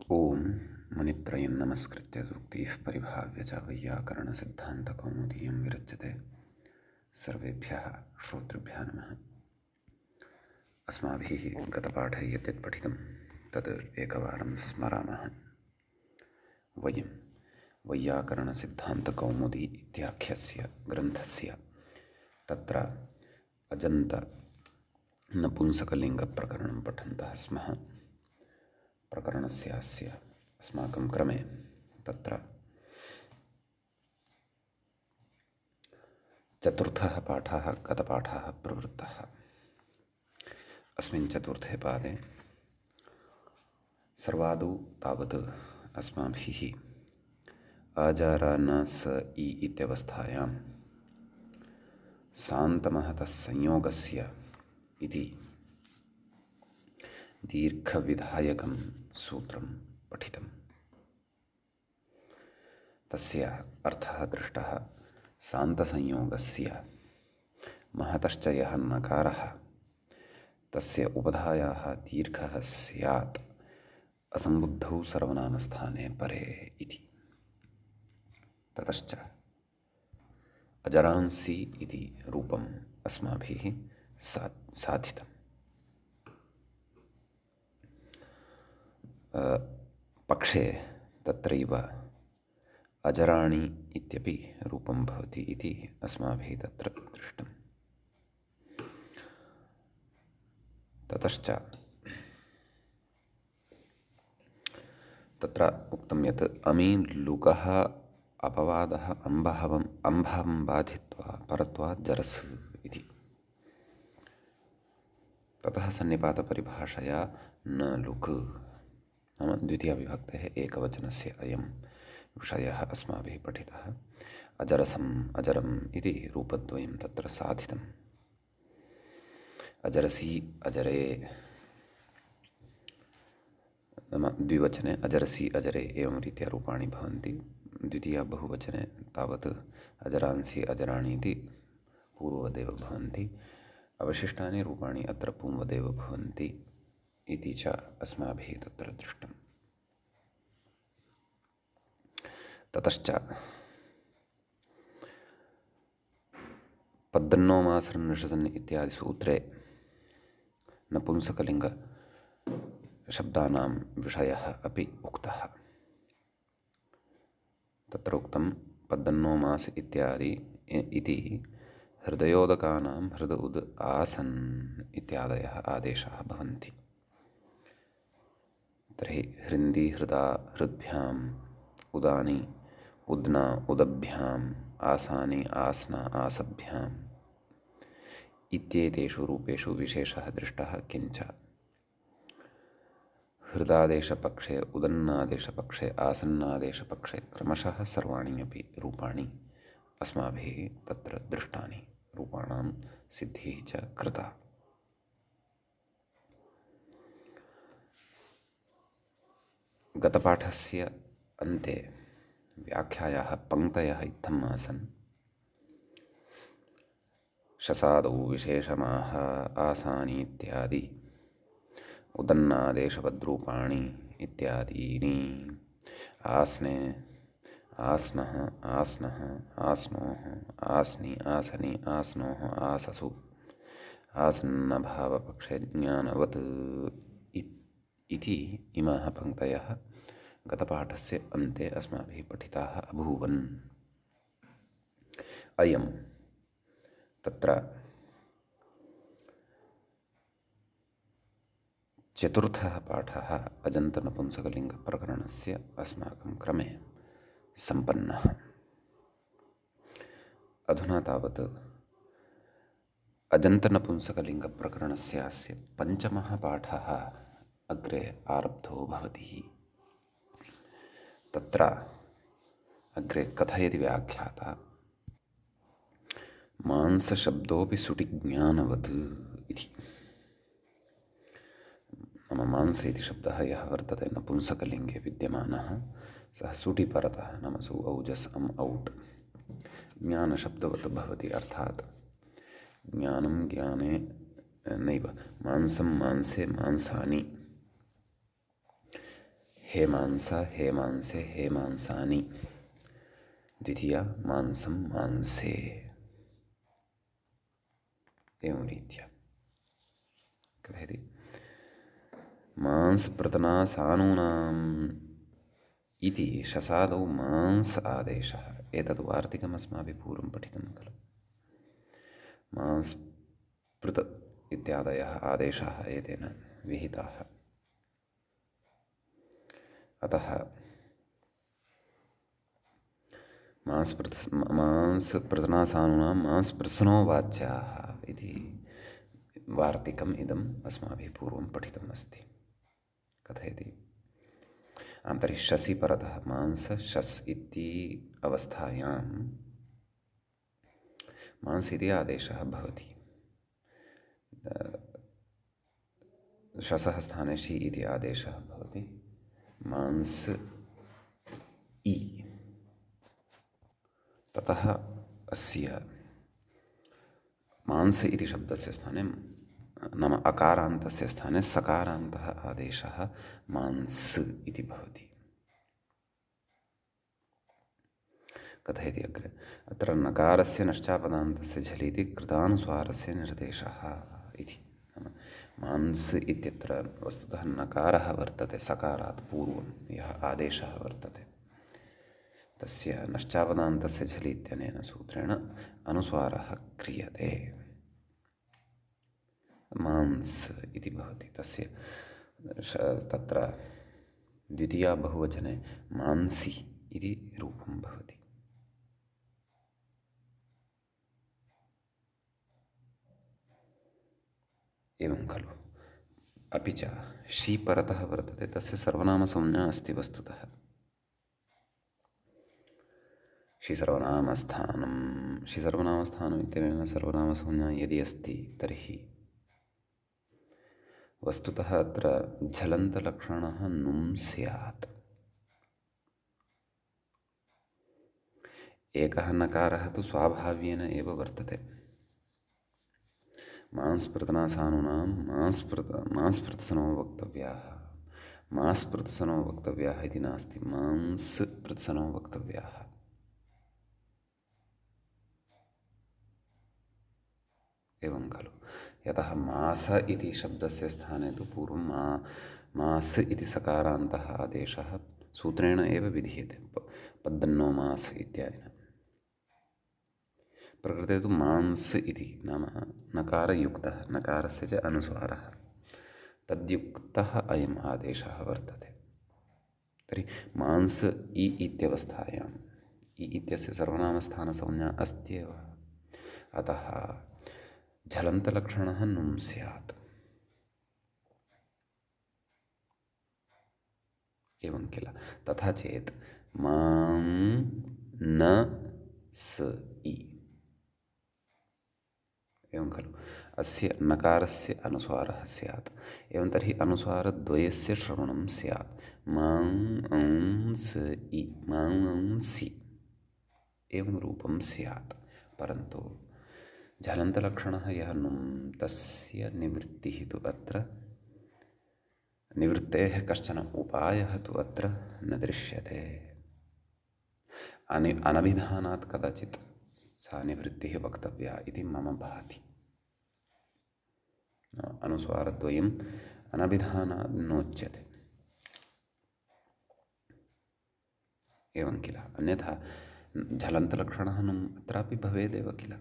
ओम मुनित्रयं नमस्कृत्य सूक्तिः परिभाव्य च वैयाकरणसिद्धान्तकौमुदीयं विरच्यते। सर्वेभ्यः श्रोतृभ्यः नमः। अस्माभिः गतपाठे यद्यत् पठितं तद् एकवारं स्मरामः। वयं वैयाकरणसिद्धान्तकौमुदी इत्याख्यस्य ग्रन्थस्य तत्र अजन्तनपुंसकलिङ्गप्रकरणं पठन्तः स्मः। प्रकरणस्यास्य अस्माकं क्रमे तत्र चतुर्थः पाठः गतपाठः प्रवृत्तः। अस्मिन् चतुर्थे पादे सर्वादौ तावत् अस्माभिः अजारा न स इ इत्यवस्थायां सान्तमहतः संयोगस्य इति दीर्घविधायकं सूत्रं पठितम्। तस्य अर्थः दृष्टः। सान्तसंयोगस्य महतश्च यः नकारः तस्य उपधायाः दीर्घः स्यात् असम्बुद्धौ सर्वनामस्थाने परे इति। ततश्च अजरांसि इति रूपम् अस्माभिः साधितम्। पक्षे तत्रैव अजराणि इत्यपि रूपं भवति इति अस्माभिः तत्र दृष्टम्। ततश्च तत्र उक्तं यत् अमी लुकः अपवादः अम्भं बाधित्वा परत्वात् जरस् इति। ततः सन्निपातपरिभाषया न लुक् नाम द्वितीयाविभक्तेः एकवचनस्य अयं विषयः अस्माभिः पठितः। अजरसम् अजरम् इति रूपद्वयं तत्र साधितम्। अजरसि अजरे नाम द्विवचने अजरसि अजरे एवं रीत्या रूपाणि भवन्ति। द्वितीया बहुवचने तावत् अजरांसि अजराणि इति पूर्ववदेव भवन्ति। अवशिष्टानि रूपाणि अत्र पुंवदेव भवन्ति इति च अस्माभिः तत्र दृष्टम्। ततश्च पद्दन्नोमासरन्निषसन् इत्यादि सूत्रे नपुंसकलिङ्गशब्दानां विषयः अपि उक्तः। तत्र उक्तं पद्दन्नोमास इत्यादि इति हृदयोदकानां हृद उद आसन् इत्यादयः आदेशाः भवन्ति। तर्हि हृन्दि हृदा हृद्भ्याम् उदानि उद्ना उदभ्याम् आसानि आस्ना आसभ्याम् इत्येतेषु रूपेषु विशेषः दृष्टः। किञ्च हृदादेशपक्षे उदन्नादेशपक्षे आसन्नादेशपक्षे क्रमशः सर्वाणि अपि रूपाणि अस्माभिः तत्र दृष्टानि। रूपाणां सिद्धिः च कृता। गतपाठस्य अन्ते व्याख्यायाः पङ्क्तयः इत्थम् आसन्। शसादौ विशेषमाः आसानि इत्यादि उदन्नादेशवद्रूपाणि इत्यादीनि आस्ने आस्नः आस्नः आस्नोः आस्नि आसनि आस्नोः आससु आसन्नभावपक्षे ज्ञानवत् इति इमाः पङ्क्तयः गतपाठस्य अन्ते अस्माभिः पठिताः अभूवन्। अयं तत्र चतुर्थः पाठः अजन्तनपुंसकलिङ्गप्रकरणस्य अस्माकं क्रमे सम्पन्नः। अधुना तावत् अजन्तनपुंसकलिङ्गप्रकरणस्यास्य पञ्चमः पाठः अग्रे आरब्धो भवति। तत्र अग्रे कथयति व्याख्याता मांसशब्दोऽपि सुटिज्ञानवत् इति। नाम मांस इति शब्दः यः वर्तते नपुंसकलिङ्गे विद्यमानः सः सुटि परतः नाम सु औजस् अम् औट् ज्ञानशब्दवत् भवति। अर्थात् ज्ञानं ज्ञाने नैव मांसं मांसे मांसानि हेमांस हेमांसे हेमांसानि द्वितीया मांसं मांसे एवं रीत्या कथयति मांसप्रतनासानूनाम् इति शसादौ मांस आदेशः। एतद् वार्तिकम् अस्माभिः पूर्वं पठितं खलु। मांसपृत इत्यादयः आदेशाः एतेन विहिताः। अतः मांसप्रतनासानूनां मांसप्रत्सनो वाच्याः इति वार्तिकम् इदम् अस्माभिः पूर्वं पठितम् अस्ति। कथयति तर्हि शसि परतः मांस शस् इति अवस्थायां मांस इति आदेशः भवति। शसः स्थाने शि इति आदेशः भवति। मांस इ ततः अस्य मांस इति शब्दस्य स्थाने नाम अकारान्तस्य स्थाने सकारान्तः आदेशः मांस इति भवति। कथयति अग्रे अत्र नकारस्य नश्चापदान्तस्य झलिति कृतानुस्वारस्य निर्देशः इति। मांस इत्यत्र वस्तुतः नकारः वर्तते सकारात् पूर्वं यः आदेशः वर्तते तस्य नश्चापदान्तस्य झलि इत्यनेन सूत्रेण अनुस्वारः क्रियते। मांस इति भवति तस्य तत्र द्वितीया बहुवचने मांसि इति रूपं भवति। एवं खलु। अपि च शी परतः वर्तते तस्य सर्वनामसंज्ञा अस्ति वस्तुतः। शीसर्वनामस्थानम् इत्यनेन सर्वनामसंज्ञा यदि अस्ति तर्हि वस्तुतः अत्र झलन्तलक्षणः नुं स्यात्। एकः नकारः तु स्वाभाव्येन एव वर्तते। मांसप्रतनासानूनां मांसप्रत्सनो वक्तव्याः। मांसप्रत्सनो वक्तव्याः इति नास्ति, मांसप्रत्सनो वक्तव्याः। एवं खलु। यतः मास इति शब्दस्य स्थाने तु पूर्वं मास इति सकारान्तः आदेशः सूत्रेण एव विधीयते पद्दन्नो मास इत्यादिना। प्रकृते तु मांस इति नाम नकारयुक्तः नकारस्य च अनुस्वारः तद्युक्तः अयम् आदेशः वर्तते। तर्हि मांस इ इत्यवस्थायाम् इ इत्यस्य सर्वनामस्थानसंज्ञा अस्त्येव। अतः झलन्तलक्षणः नुं स्यात्। एवं किल। तथा चेत् मां न स इ एवं खलु। अस्य नकारस्य अनुस्वारः स्यात्। एवं तर्हि अनुस्वारद्वयस्य श्रवणं स्यात्। मां औं स इ मां औं सि एवं रूपं स्यात्। परन्तु झलन्तलक्षणः यः नुं तस्य निवृत्तिः तु अत्र निवृत्तेः कश्चन उपायः तु अत्र न दृश्यते। अनभिधानात् कदाचित् सा निवृत्तिः वक्तव्या इति मम भाति। अनुस्वारद्वयम् अनभिधानात् नोच्यते। एवं किल। अन्यथा झलन्तलक्षणः नुम् अत्रापि भवेदेव किल।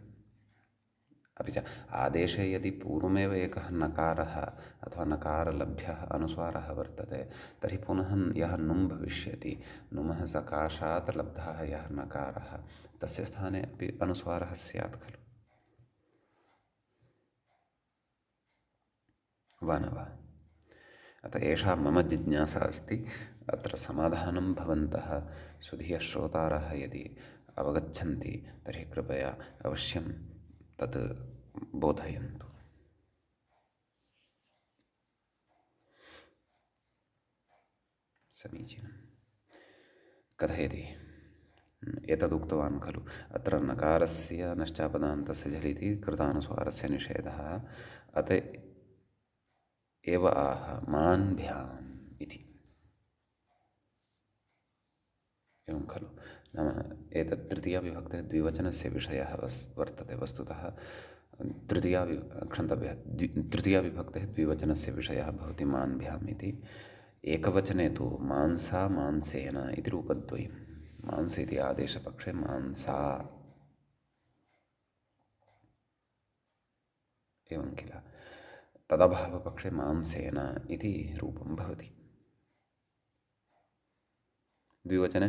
अपि च आदेशे यदि पूर्वमेव एकः नकारः अथवा नकारलभ्यः अनुस्वारः वर्तते तर्हि पुनः यः नुं भविष्यति नुमः सकाशात् लब्धः यः नकारः तस्य स्थाने अपि अनुस्वारः स्यात् खलु। वा न वा। अतः एषा मम जिज्ञासा अस्ति। अत्र समाधानं भवन्तः सुधियः श्रोतारः यदि अवगच्छन्ति तर्हि कृपया अवश्यं तत् बोधयन्तु। समीचीनं। कथयति एतदुक्तवान् खलु। अत्र नकारस्य नश्चापदान्तस्य झलिति कृतानुस्वारस्य निषेधः अत एव आह मान्भ्याम् इति। खलु। नाम एतत् तृतीयाविभक्तेः द्विवचनस्य विषयः वर्तते वस्तुतः। तृतीयाविभक्तेः द्विवचनस्य विषयः भवति मान्भ्याम् इति। एकवचने तु मांसा मांसेन इति रूपद्वयं। मांस इति आदेशपक्षे मांसा एवं किल, तदभावपक्षे मांसेन इति रूपं भवति। द्विवचने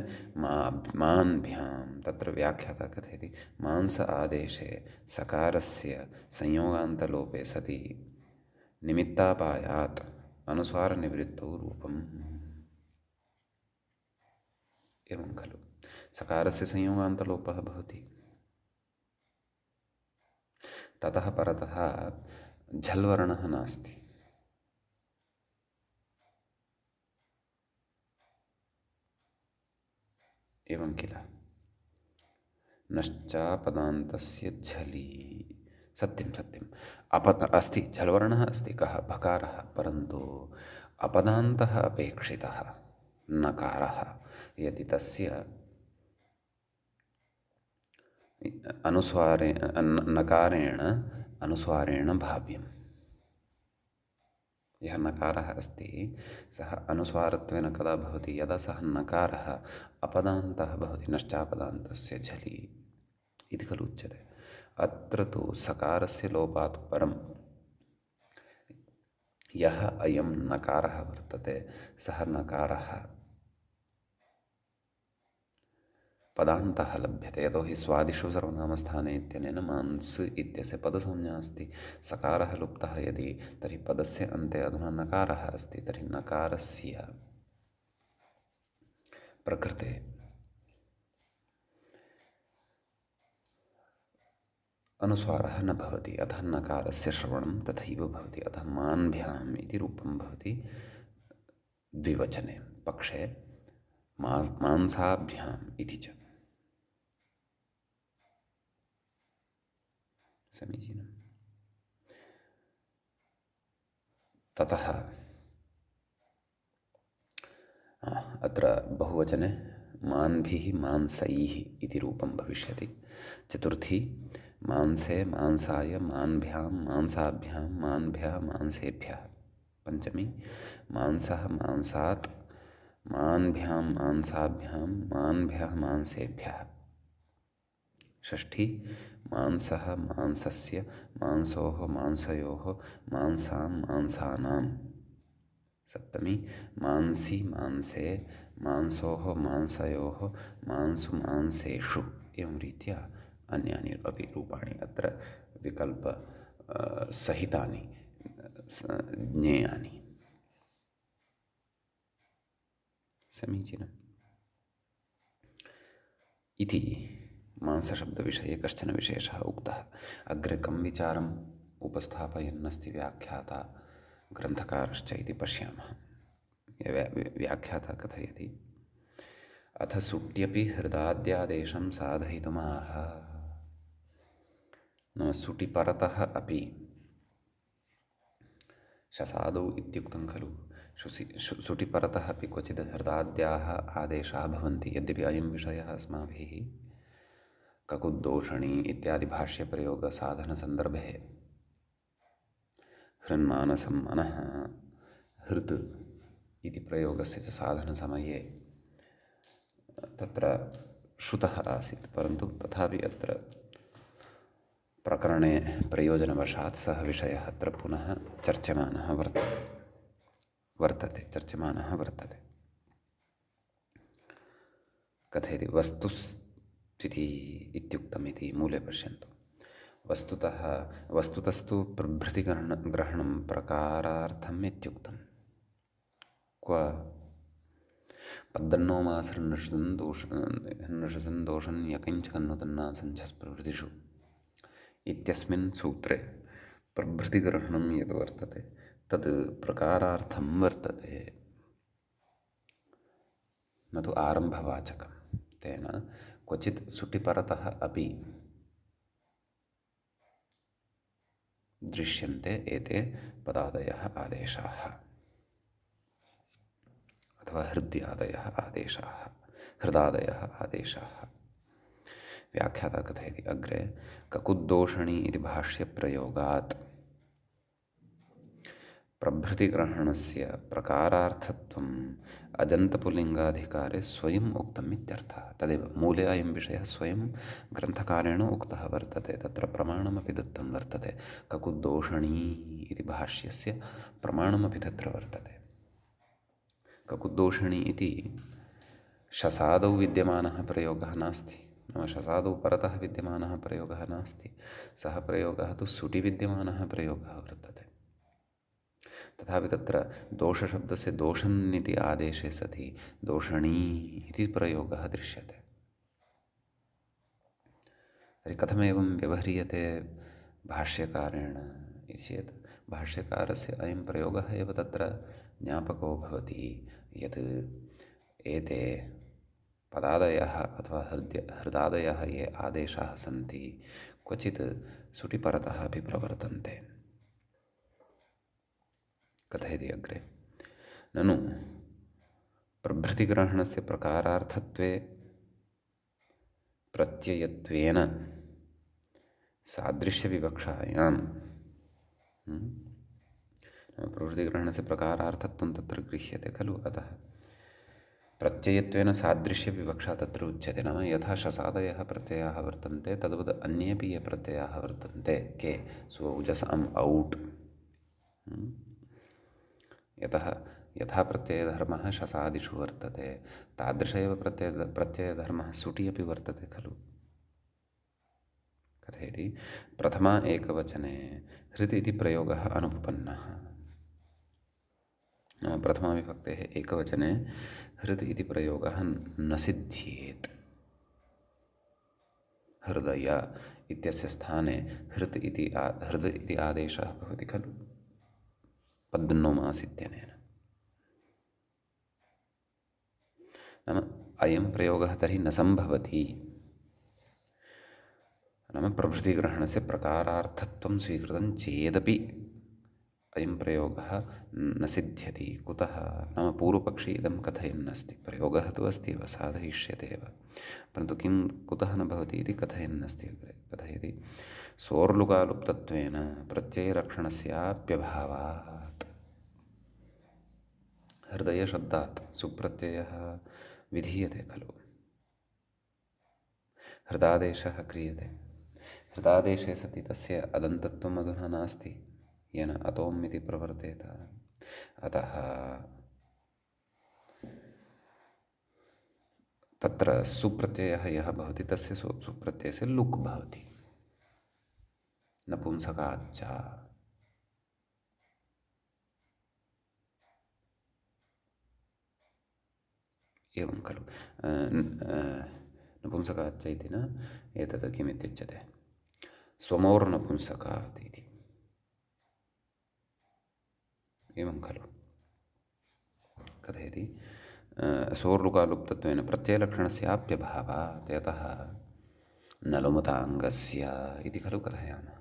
मान्भ्यां तत्र व्याख्याता कथयति मांस आदेशे सकारस्य संयोगान्तलोपे सति निमित्तापायात् अनुस्वारनिवृत्तौ रूपम्। एवं खलु, सकारस्य संयोगान्तलोपः भवति, ततः परतः झल्वर्णः नास्ति। एवं किल, नश्चापदान्तस्य झलि, सत्यं सत्यम्, अस्ति झल्वर्णः अस्ति, कः भकारः, परन्तु अपदान्तः अपेक्षितः नकारः, यदि तस्य नकारेण अनुस्वारेण भाव्यं। यः नकारः अस्ति सः अनुस्वारत्वेन कदा भवति, यदा सः नकारः अपदान्तः भवति, नश्चापदान्तस्य झलि इति खलु उच्यते। अत्र तु सकारस्य लोपात् परं यः अयं नकारः वर्तते सः नकारः पदान्तः लभ्यते, यतोहि स्वादिषु सर्वनामस्थाने इत्यनेन मांस इत्यस्य पदसंज्ञा अस्ति। सकारः लुप्तः यदि, तर्हि पदस्य अन्ते अधुना नकारः अस्ति, तर्हि नकारस्य प्रकृते अनुस्वारः न भवति, अतः नकारस्य श्रवणं तथैव भवति। अतः मान्भ्याम् इति रूपं भवति द्विवचने, पक्षे मांसाभ्याम् इति च। समीचीनम्। ततः अत्र बहुवचने मान्भिः मांसैः इति रूपं भविष्यति। चतुर्थी मांसे मांसाय मान्भ्यां मांसाभ्यां मान्भ्यः मांसेभ्यः। पंचमी मांसः मांसात् मान्भ्यां मांसाभ्यां मान्भ्यः मांसेभ्यः। षष्ठी मांसः मांसस्य मांसोः मांसयोः मांसां मांसानां। सप्तमी मांसी मांसे मांसोः मांसयोः मांसु मांसेषु। एवं रीत्या अन्यानि अपि रूपाणि अत्र विकल्प सहितानि ज्ञेयानि। समीचीनम्। इति मांसशब्दविषये कश्चन विशेषः उक्तः। अग्रे कं विचारम् उपस्थापयन्नस्ति व्याख्याता ग्रन्थकारश्च इति पश्यामः। व्याख्याता कथयति अथ सुट्यपि हृदाद्यादेशं साधयितुमाह। नाम सुटि परतः अपि शसादौ इत्युक्तं खलु। सुटि परतः अपि क्वचित् हृदाद्याः आदेशाः भवन्ति। यद्यपि अयं विषयः अस्माभिः ककुद्दोषणी इत्यादि भाष्यप्रयोगसाधनसन्दर्भे हृन्मानसं मनः हृत् इति प्रयोगस्य च साधनसमये तत्र श्रुतः आसीत्, परन्तु तथापि अत्र प्रकरणे प्रयोजनवशात् सः विषयः अत्र पुनः चर्च्यमानः वर्तते। कथयति वस्तुस्त्विति इत्युक्तमिति मूले पश्यन्तु। वस्तुतस्तु प्रभृतिग्रहणं प्रकारार्थम् इत्युक्तम्। क्व पद्दन्नो मासृन्नृषसन् दोषन् यकिञ्चकन्नुतन्नासञ्छस् प्रभृतिषु इत्यस्मिन् सूत्रे प्रभृतिग्रहणं यद् वर्तते तद् प्रकारार्थं वर्तते, न तु आरम्भवाचकं। तेन क्वचित् सुटिपरतः अपि दृश्यन्ते एते पदादयः आदेशाः अथवा हृद्यादयः आदेशाः। हृदादयः आदेशाः। व्याख्याता कथयति अग्रे ककुद्दोषणी इति भाष्यप्रयोगात् प्रभृतिग्रहणस्य प्रकारार्थत्वम् अजन्तपुल्लिङ्गाधिकारे स्वयम् उक्तम् इत्यर्थः। तदेव मूले अयं विषयः स्वयं ग्रन्थकारेण उक्तः वर्तते। तत्र प्रमाणमपि दत्तं वर्तते। ककुद्दोषणी इति भाष्यस्य प्रमाणमपि तत्र वर्तते। ककुद्दोषणी इति शसादौ विद्यमानः प्रयोगः नास्ति, नाम शसादौ परतः विद्यमानः प्रयोगः नास्ति। सः प्रयोगः तु सुटि विद्यमानः प्रयोगः वर्तते। तथापि तत्र दोषशब्दस्य दोषन् इति आदेशे सति दोषणी इति प्रयोगः दृश्यते। तर्हि कथमेवं व्यवह्रियते भाष्यकारेण इति चेत् भाष्यकारस्य अयं प्रयोगः एव तत्र ज्ञापको भवति यत् एते पदादयः अथवा हृदादयः ये आदेशाः सन्ति क्वचित् सुटिपरतः अपि प्रवर्तन्ते। कथयति अग्रे ननु प्रभृतिग्रहणस्य प्रकारार्थत्वे प्रत्ययत्वेन सादृश्यविवक्षायां प्रभृतिग्रहणस्य प्रकारार्थत्वं तत्र गृह्यते खलु। अतः प्रत्ययत्वेन सादृश्यविवक्षा तत्र उच्यते। नाम यथा शसादयः प्रत्ययाः वर्तन्ते तद्वत् अन्येपि ये प्रत्ययाः वर्तन्ते के स्वौजस अम् औट्। यथा प्रत्ययधर्मः शसादिषु वर्तते तादृश एव प्रत्ययधर्मः सुटि अपि वर्तते खलु। कथयति प्रथमा एकवचने हृत् इति प्रयोगः अनुपपन्नः। प्रथमाविभक्तेः एकवचने हृत् इति प्रयोगः न सिद्ध्येत्। हृदय इत्यस्य स्थाने हृत् इति आदेशः भवति खलु पद्नुमास् इत्यनेन। नाम अयं प्रयोगः तर्हि न सम्भवति। नाम प्रभृतिग्रहणस्य प्रकारार्थत्वं स्वीकृतं चेदपि अयं प्रयोगः न सिद्ध्यति। कुतः? नाम पूर्वपक्षी इदं कथयन्नस्ति। प्रयोगः तु अस्ति एव, साधयिष्यते एव, परन्तु किं कुतः न भवति इति कथयन्नस्ति अग्रे। कथयति सोर्लुकालुप्तत्वेन प्रत्ययलक्षणस्याप्यभावात्। हृदयशब्दात् सुप्रत्ययः विधीयते खलु, हृदादेशः क्रियते। हृदादेशे सति तस्य अदन्तत्वम् अधुना नास्ति, येन अतोम् इति प्रवर्तेत। अतः तत्र सुप्रत्ययः यः भवति तस्य सुप्रत्ययस्य लुक् भवति नपुंसकाच्च। एवं खलु। नपुंसकाच्च इति न, एतत् किमित्युच्यते स्वमोर्नपुंसकात् इति। एवं खलु। कथयति सोर्लुकालुप्तत्वेन प्रत्ययलक्षणस्याप्यभावात् यतः नलुमताङ्गस्य इति खलु कथयामः।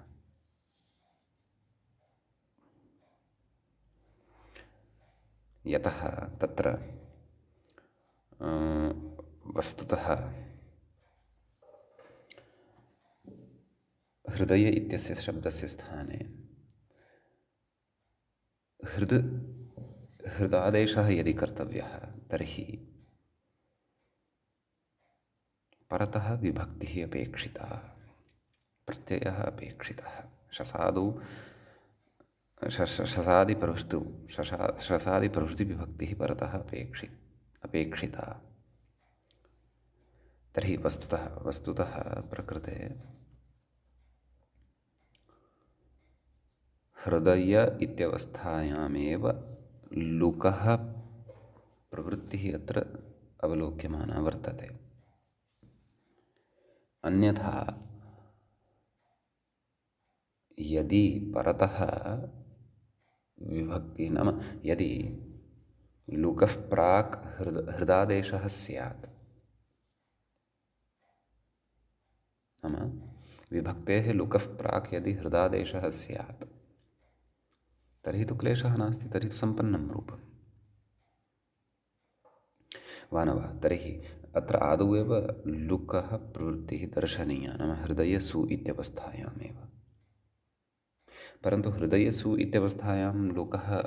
यतः तत्र वस्तुतः हृदय इत्यस्य शब्दस्य स्थाने हृदादेशः यदि कर्तव्यः तर्हि परतः विभक्तिः अपेक्षिता, प्रत्ययः अपेक्षितः। शसादिप्रभृतिविभक्तिः परतः अपेक्षिता। तर्हि वस्तुतः प्रकृते हृदय इत्यवस्थायामेव लुकः प्रवृत्तिः अत्र अवलोक्यमाना वर्तते। अन्यथा यदि परतः विभक्तिः, नाम यदि लुकः प्राक् हृदादेशः स्यात्, नाम विभक्तेः लुकः प्राक् यदि हृदादेशः स्यात् तर्हि तु क्लेशः नास्ति, तर्हि तु सम्पन्नं रूपम्। वानव तर्हि अत्र आदौ एव लुकः प्रवृत्तिः दर्शनीया, नाम हृदयसु इत्यवस्थायामेव। परन्तु हृदयसु इत्यवस्थायां लुकः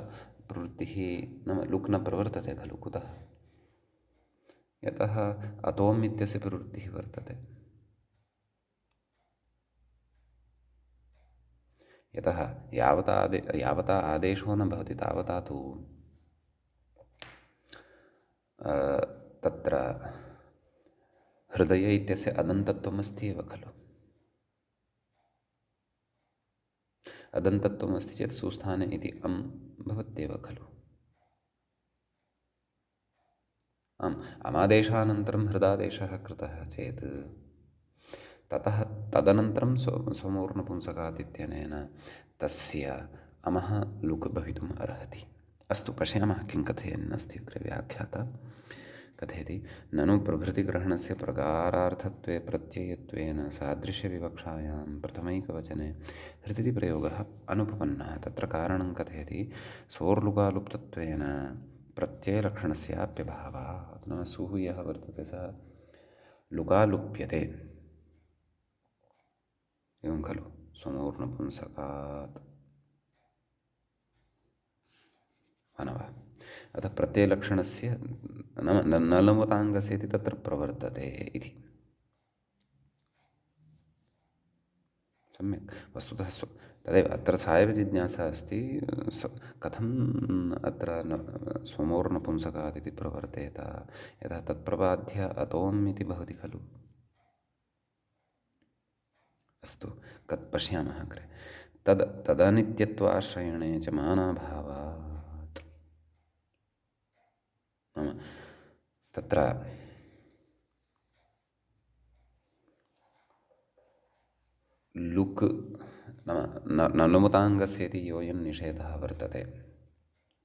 प्रवृत्तिः नाम लुक् न प्रवर्तते खलु। कुतः? यतः अतोम् इत्यस्य प्रवृत्तिः वर्तते। यतः यावता आदेशो न भवति तावता तु तत्र हृदय इत्यस्य अदन्तत्वमस्ति एव खलु। अदन्तत्वमस्ति चेत् सुस्थाने इति अम् भवत्येव खलु। आम्, अमादेशानन्तरं हृदादेशः कृतः चेत् ततः तदनन्तरं स्वमूर्णपुंसकात् इत्यनेन तस्य अमः लुक् भवितुम् अर्हति। अस्तु, पश्यामः किं कथयन्नस्ति अग्रे व्याख्याता। कथयति, ननु प्रभृतिग्रहणस्य प्रकारार्थत्वे प्रत्ययत्वेन सादृश्यविवक्षायां प्रथमैकवचने हृदिति प्रयोगः अनुपपन्नः। तत्र कारणं कथयति, सोर्लुकालुप्तत्वेन प्रत्ययलक्षणस्याप्यभावात्। नाम सुः यः वर्तते सः लुकालुप्यते, एवं खलु, स्वमूर्णपुंसकात् मानवः। अतः प्रत्ययलक्षणस्य नाम नलवताङ्गस्य इति तत्र प्रवर्तते इति। सम्यक्। वस्तुतः तदेव अत्र सा एव जिज्ञासा अस्ति, कथम् अत्र स्वमूर्णपुंसकात् इति प्रवर्तेत, यतः तत्प्रबाध्य अतोम् इति भवति खलु। अस्तु, पश्यामः अग्रे। तदनित्यत्वाश्रयणे च मानाभावात्। नाम तत्र लुक् नाम नलुमताङ्गस्य इति योऽयं निषेधः वर्तते,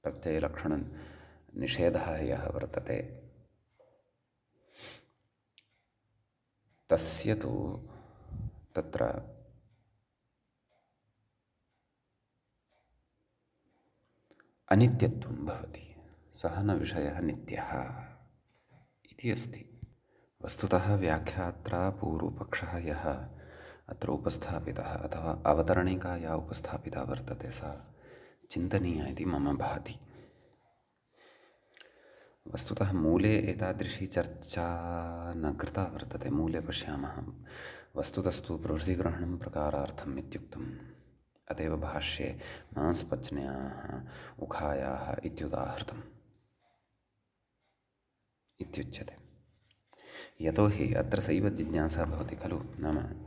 प्रत्ययलक्षणनिषेधः यः वर्तते, तस्य तु तत्र अनित्यत्वं भवति। सः न विषयः नित्यः इति अस्ति। वस्तुतः व्याख्यात्रा पूर्वपक्षः यः अत्र उपस्थापितः अथवा अवतरणिका या उपस्थापिता वर्तते सा चिन्तनीया इति मम भाति। वस्तुतः मूले एतादृशी चर्चा न कृता वर्तते। मूले पश्यामः, वस्तुतस्तु प्रभृतिग्रहणं प्रकारार्थम् इत्युक्तम्। अत एव भाष्ये मांसपच्न्याः उखायाः इत्युदाहृतम् इत्युच्यते। यतोहि अत्र सैव जिज्ञासा भवति खलु। नाम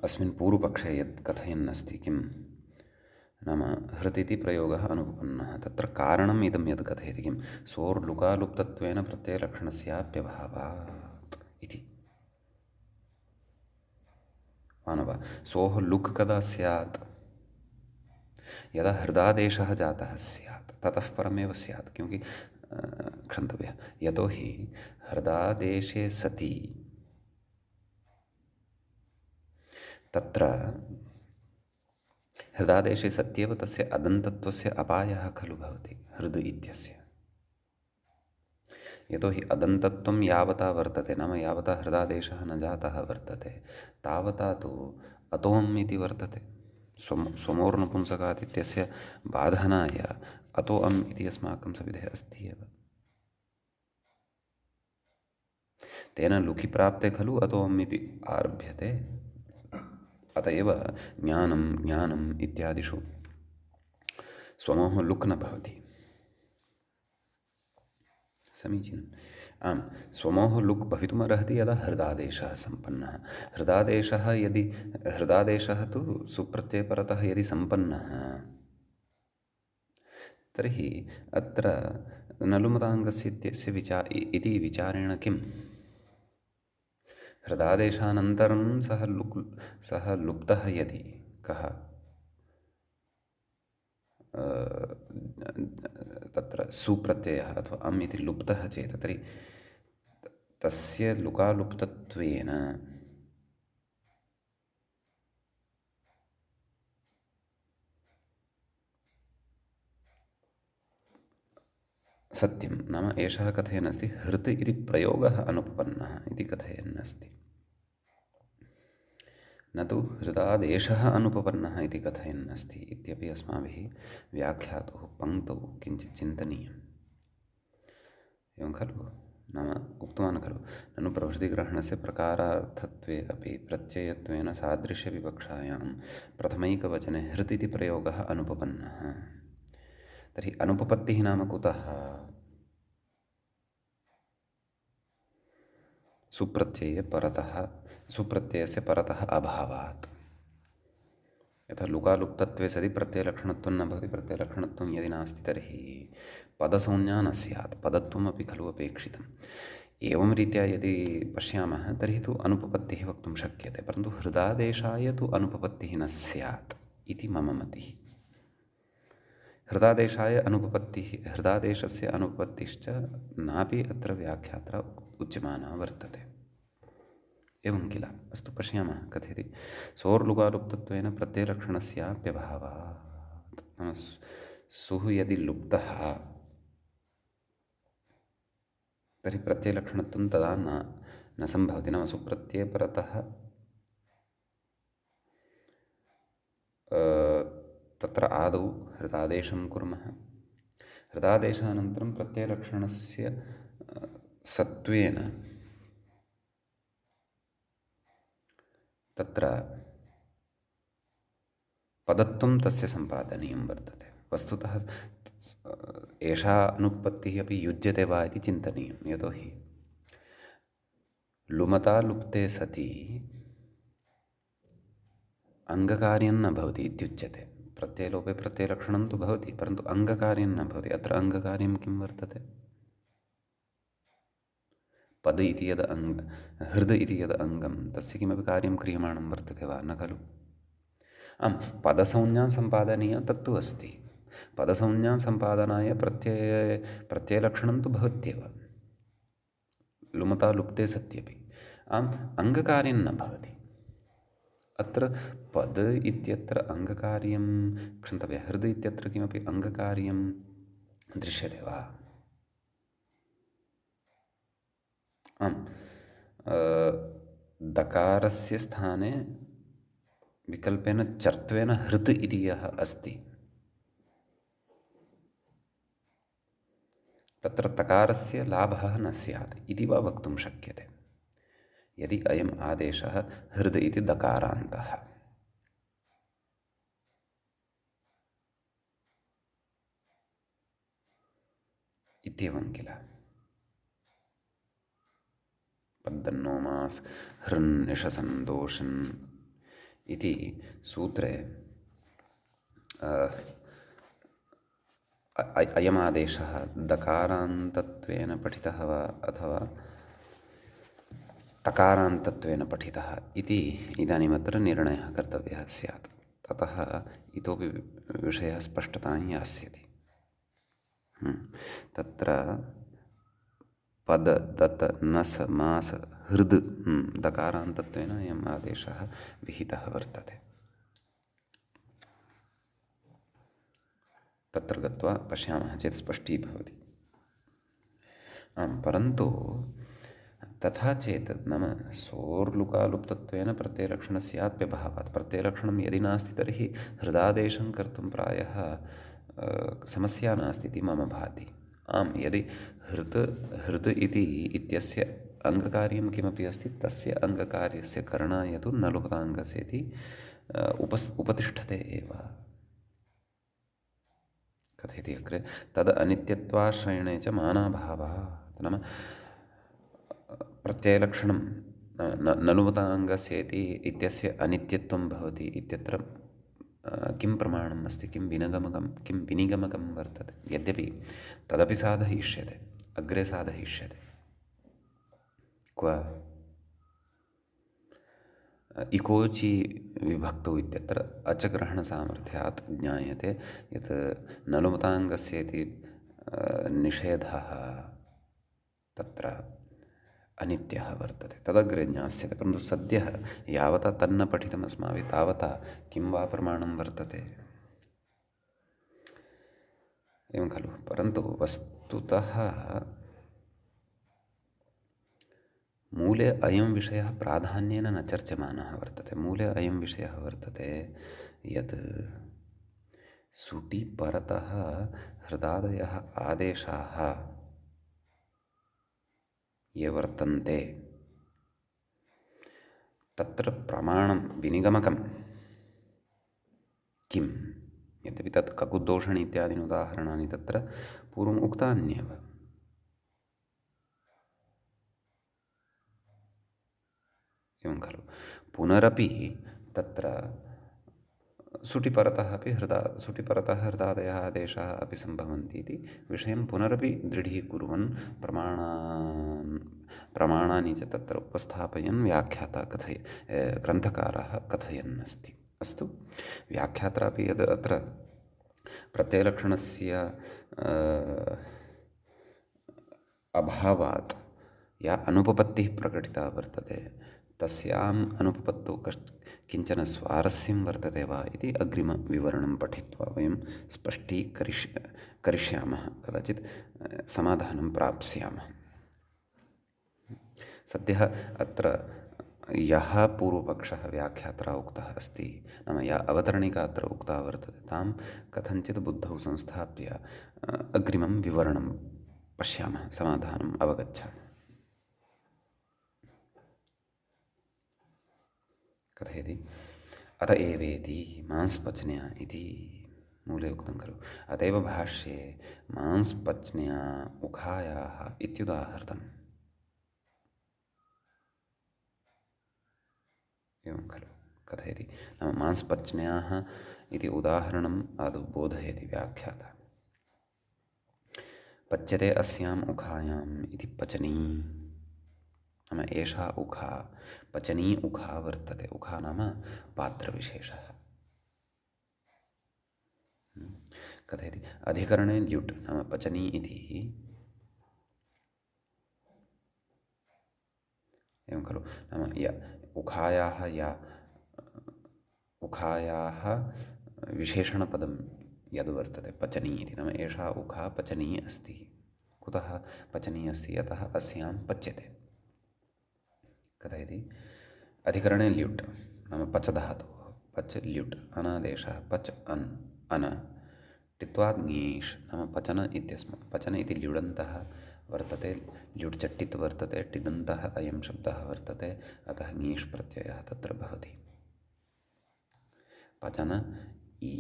अस्मिन् पूर्वपक्षे यत् कथयन्नस्ति किं नाम हृतिति प्रयोगः अनुपपन्नः, तत्र कारणम् इदं यत् कथयति किं सोर्लुकालुप्तत्वेन प्रत्ययलक्षणस्याप्यभावात् इति। मानव सोः लुक् कदा स्यात्? यदा हृदादेशः जातः स्यात्, ततः परमेव स्यात्। क्योंकि क्षन्तव्यः, यतोहि हृदादेशे सति तत्र हृदादेशे सत्येव तस्य अदन्तत्वस्य अपायः खलु भवति हृद् इत्यस्य। यतोहि अदन्तत्वं यावता वर्तते, नाम यावता हृदादेशः न जातः वर्तते, तावता तु अतोम् इति वर्तते। स्वमूर्णपुंसकात् इत्यस्य बाधनाय अतो अम् इति अस्माकं सविधे अस्ति एव। तेन लुकि प्राप्ते खलु अतो अम् इति आरभ्यते। अत एव ज्ञानम् इत्यादिषु स्वमोः लुक् न भवति। समीचीनम्। आम्, स्वमोः लुक् भवितुमर्हति यदा हृदादेशः सम्पन्नः। हृदादेशः तु सुप्रत्ययपरतः यदि सम्पन्नः, तर्हि अत्र नलुमताङ्गस्य इत्यस्य इति विचारेण किम्? हृदादेशानन्तरं सः लुप्तः यदि कः तत्र सुप्रत्ययः अथवा अम् इति लुप्तः चेत्, तर्हि तस्य लुकालुप्तत्वेन सत्यं नाम एषः कथयन् अस्ति हृत् इति प्रयोगः अनुपपन्नः इति कथयन् अस्ति, न तु हृदादेशः अनुपपन्नः इति कथयन् अस्ति इत्यपि अस्माभिः व्याख्यातुः पङ्क्तौ किञ्चित् चिन्तनीयम्। एवं खलु, नाम उक्तवान् खलु, ननु प्रभृतिग्रहणस्य प्रकारार्थत्वे अपि प्रत्ययत्वेन सादृश्यविवक्षायां प्रथमैकवचने हृत् इति प्रयोगः अनुपपन्नः। तर्हि अनुपपत्तिः नाम कुतः? सुप्रत्ययस्य परतः अभावात्। यथा लुकालुप्तत्वे सति प्रत्ययलक्षणत्वं न भवति, प्रत्ययलक्षणत्वं यदि नास्ति तर्हि पदसंज्ञा न स्यात्, पदत्वमपि खलु अपेक्षितम्। एवं रीत्या यदि पश्यामः तर्हि तु अनुपपत्तिः वक्तुं शक्यते, परन्तु हृदादेशाय तु अनुपपत्तिः न स्यात् इति मम मतिः। हृदादेशस्य अनुपपत्तिश्च नापि अत्र व्याख्यात्रा उच्यमाना वर्तते। एवं किल? अस्तु पश्यामः कथयति, सोर्लुकालुप्तत्वेन प्रत्ययलक्षणस्याप्यभावात्। सुः यदि लुप्तः तर्हि प्रत्ययलक्षणत्वं तदा न सम्भवति। नाम सुप्रत्ययपरतः तत्र आदौ हृदादेशं कुर्मः, हृदादेशानन्तरं प्रत्ययलक्षणस्य सत्त्वेन तत्र पदत्वं तस्य सम्पादनीयं वर्तते। वस्तुतः एषा अनुपपत्तिः अपि युज्यते वा इति चिन्तनीयं, यतोहि लुमता लुप्ते सति अङ्गकार्यं न भवति इत्युच्यते। प्रत्ययलोपे प्रत्ययलक्षणं तु भवति, परन्तु अङ्गकार्यं न भवति। अत्र अङ्गकार्यं किं वर्तते? पद इति यद् हृद् इति यद् अङ्गं तस्य किमपि कार्यं क्रियमाणं वर्तते वा? न खलु। आम्, पदसंज्ञा सम्पादनीया तत्तु अस्ति। पदसंज्ञा सम्पादनाय प्रत्ययलक्षणं तु भवत्येव, लुमता लुप्ते सत्यपि। आम्, अङ्गकार्यं न भवति। अत्र पद इत्यत्र अङ्गकार्यं क्षन्तव्यः, हृद् इत्यत्र किमपि अङ्गकार्यं दृश्यते वा? आम्, दकारस्य स्थाने विकल्पेन चर्त्वेन हृत् इति यः अस्ति तत्र तकारस्य लाभः न स्यात् इति वा वक्तुं शक्यते, यदि अयम् आदेशः हृद् इति दकारान्तः। इत्येवं किल। पद्दन्नोमास् हृन्निशसन्दोषन् इति सूत्रे अयमादेशः दकारान्तत्वेन पठितः वा अथवा तकारान्तत्वेन पठितः इति इदानीमत्र निर्णयः कर्तव्यः स्यात्। ततः इतोपि विषयः स्पष्टतां यास्यति। तत्र पद दत् नस् मास् हृद् दकारान्तत्वेन अयम् आदेशः विहितः वर्तते। तत्र गत्वा पश्यामः चेत् स्पष्टीभवति। आम्, परन्तु तथा चेत् नाम सोर्लुकालुप्तत्वेन प्रत्ययलक्षणस्याप्यभावात्, प्रत्ययलक्षणं यदि नास्ति तर्हि हृदादेशं कर्तुं प्रायः समस्या नास्ति इति मम भाति। आम्, यदि हृत् इति इत्यस्य अङ्गकार्यं किमपि अस्ति तस्य अङ्गकार्यस्य करणाय तु न लुपताङ्गस्य इति उपतिष्ठते एव। कथयति अग्रे, तद् अनित्यत्वाश्रयणे च मानाभावः। नाम प्रत्ययलक्षणं न लुपताङ्गस्य इत्यस्य अनित्यत्वं भवति इत्यत्र किं प्रमाणम् अस्ति, किं विनिगमकं वर्तते? यद्यपि तदपि साधयिष्यते, अग्रे साधयिष्यते। क्व? इकोची विभक्तौ इत्यत्र अचग्रहणसामर्थ्यात् ज्ञायते यत् नलुमताङ्गस्य इति निषेधः तत्र अनित्यः वर्तते, तदग्रे ज्ञास्यते। परन्तु सद्यः यावता तन्न पठितम् अस्माभिः तावता किं वा प्रमाणं वर्तते? एवं खलु। परन्तु वस्तुतः मूले अयं विषयः प्राधान्येन न चर्च्यमानः वर्तते। मूले अयं विषयः वर्तते यत् सुटि परतः हृदादयः आदेशाः ये वर्तन्ते तत्र प्रमाणं विनिगमकं किं? यद्यपि तत् ककुद्दोषणि इत्यादीनि उदाहरणानि तत्र पूर्वम् उक्तान्येव। एवं खलु। पुनरपि तत्र सुटिपरतः हृदादयः आदेशाः अपि सम्भवन्ति इति विषयं पुनरपि दृढीकुर्वन् प्रमाणानि च तत्र उपस्थापयन् व्याख्याता ग्रन्थकारः कथयन् अस्ति। अस्तु, व्याख्यात्रापि यद् अत्र प्रत्ययलक्षणस्य अभावात् या अनुपपत्तिः प्रकटिता वर्तते तस्याम् अनुपपत्तौ किञ्चन स्वारस्यं वर्तते वा इति अग्रिमविवरणं पठित्वा वयं स्पष्टीकरिष्यामः, कदाचित् समाधानं प्राप्स्यामः। सद्यः अत्र यः पूर्वपक्षः व्याख्यात्रा उक्तः अस्ति, नाम या अवतरणिका अत्र उक्ता वर्तते, तां कथञ्चित् बुद्धौ संस्थाप्य अग्रिमं विवरणं पश्यामः, समाधानम् अवगच्छामः। कथयति अत एवेति मांसपच्न्या इति मूले उक्तं खलु। अतएव भाष्ये मांसपच्न्या उखायाः इत्युदाहृतम्। एवं खलु। कथयति नाम मांसपच्न्याः इति उदाहरणम् आदौ बोधयति व्याख्याता। पच्यते अस्याम् उखायाम् इति पचनी, नाम एषा उखा पचनी उखा वर्तते। उखा नाम पात्रविशेषः। कथयति अधिकरणे ल्युट् नाम पचनी इति। एवं खलु। नाम उखायाः विशेषणपदं यद् वर्तते पचनी इति, नाम एषा उखा पचनी अस्ति। कुतः पचनी अस्ति? यतः अस्यां पच्यते। कथयति अधिकरणे ल्युट् नाम पच धातुः, पच ल्युट् अनादेशः, पच अन टित्वात् ङीष् नाम पचन इत्यस्मात्। पचन इति ल्युडन्तः वर्तते, ल्युट् चट्टित् वर्तते, टिदन्तः अयं शब्दः वर्तते, अतः ङीष् प्रत्ययः तत्र भवति। पचन ई।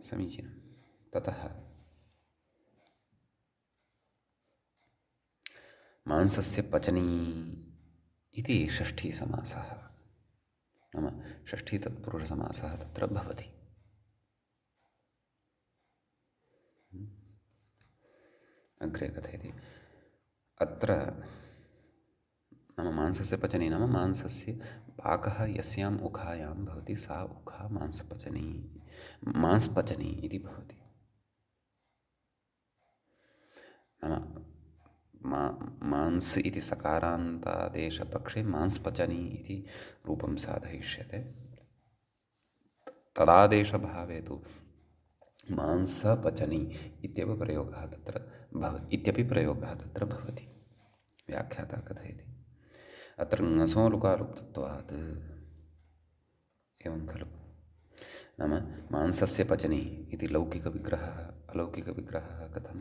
समीचीनं। ततः मांसस्य पचनी इति षष्ठीसमासः, नाम षष्ठी तत्पुरुषसमासः तत्र भवति। अग्रे कथयति अत्र नाम मांसस्य पचनी नाम मांसस्य पाकः यस्याम् उखायां भवति सा उखा मांसपचनी इति भवति। नाम मांस इति सकारान्तादेशपक्षे मांसपचनी इति रूपं साधयिष्यते। तदादेशभावे तु मांसपचनी इत्यपि प्रयोगः तत्र भवति। व्याख्याता कथयति अत्र ङसो लुकालुप्तत्वात्। एवं खलु। नाम मांसस्य पचनी इति लौकिकविग्रहः, अलौकिकविग्रहः कथं?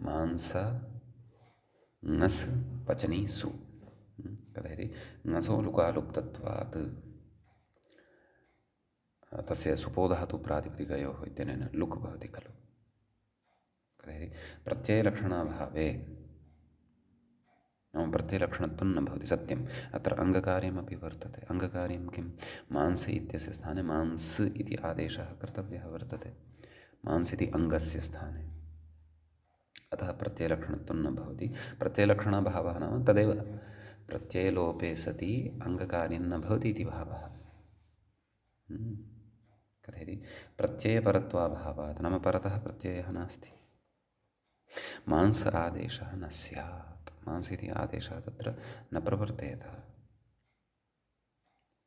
मांस ङस् पचनी सु। कथयति ङसो लुकालुप्तत्वात्, तस्य सुपोधातु प्रातिपदिकयोः इत्यनेन लुक् भवति खलु। कथयति प्रत्ययलक्षणाभावे, नाम प्रत्ययलक्षणत्वं न भवति। सत्यम्, अत्र अङ्गकार्यमपि वर्तते। अङ्गकार्यं किं? मांस इत्यस्य स्थाने मांस इति आदेशः कर्तव्यः वर्तते, मांस इति अङ्गस्य स्थाने। अतः प्रत्ययलक्षणत्वं न भवति। प्रत्ययलक्षणाभावः नाम तदेव, प्रत्ययलोपे सति अङ्गकार्यं न भवति इति भावः। कथयति प्रत्ययपरत्वाभावात्, नाम परतः प्रत्ययः नास्ति, मांस आदेशः न स्यात्। मांस इति आदेशः तत्र न प्रवर्तेत।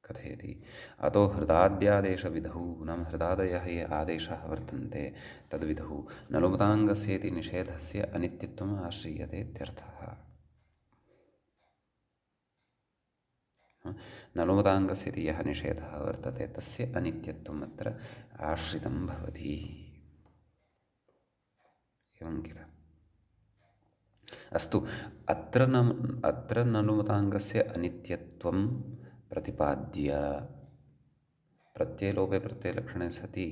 कथयति। अतो हृदाद्यादेशविधौ नाम हृदादयः ये आदेशाः वर्तन्ते तद्विधौ नलुपताङ्गस्य इति निषेधस्य अनित्यत्वम् आश्रीयते इत्यर्थः। नलुपताङ्गस्य इति यः निषेधः वर्तते तस्य अनित्यत्वम् अत्र आश्रितं भवति। एवं किल? अस्तु, अत्र नलुपताङ्गस्य अनित्यत्वं प्रतिपाद्य प्रत्ययलोपे प्रत्ययलक्षणे सति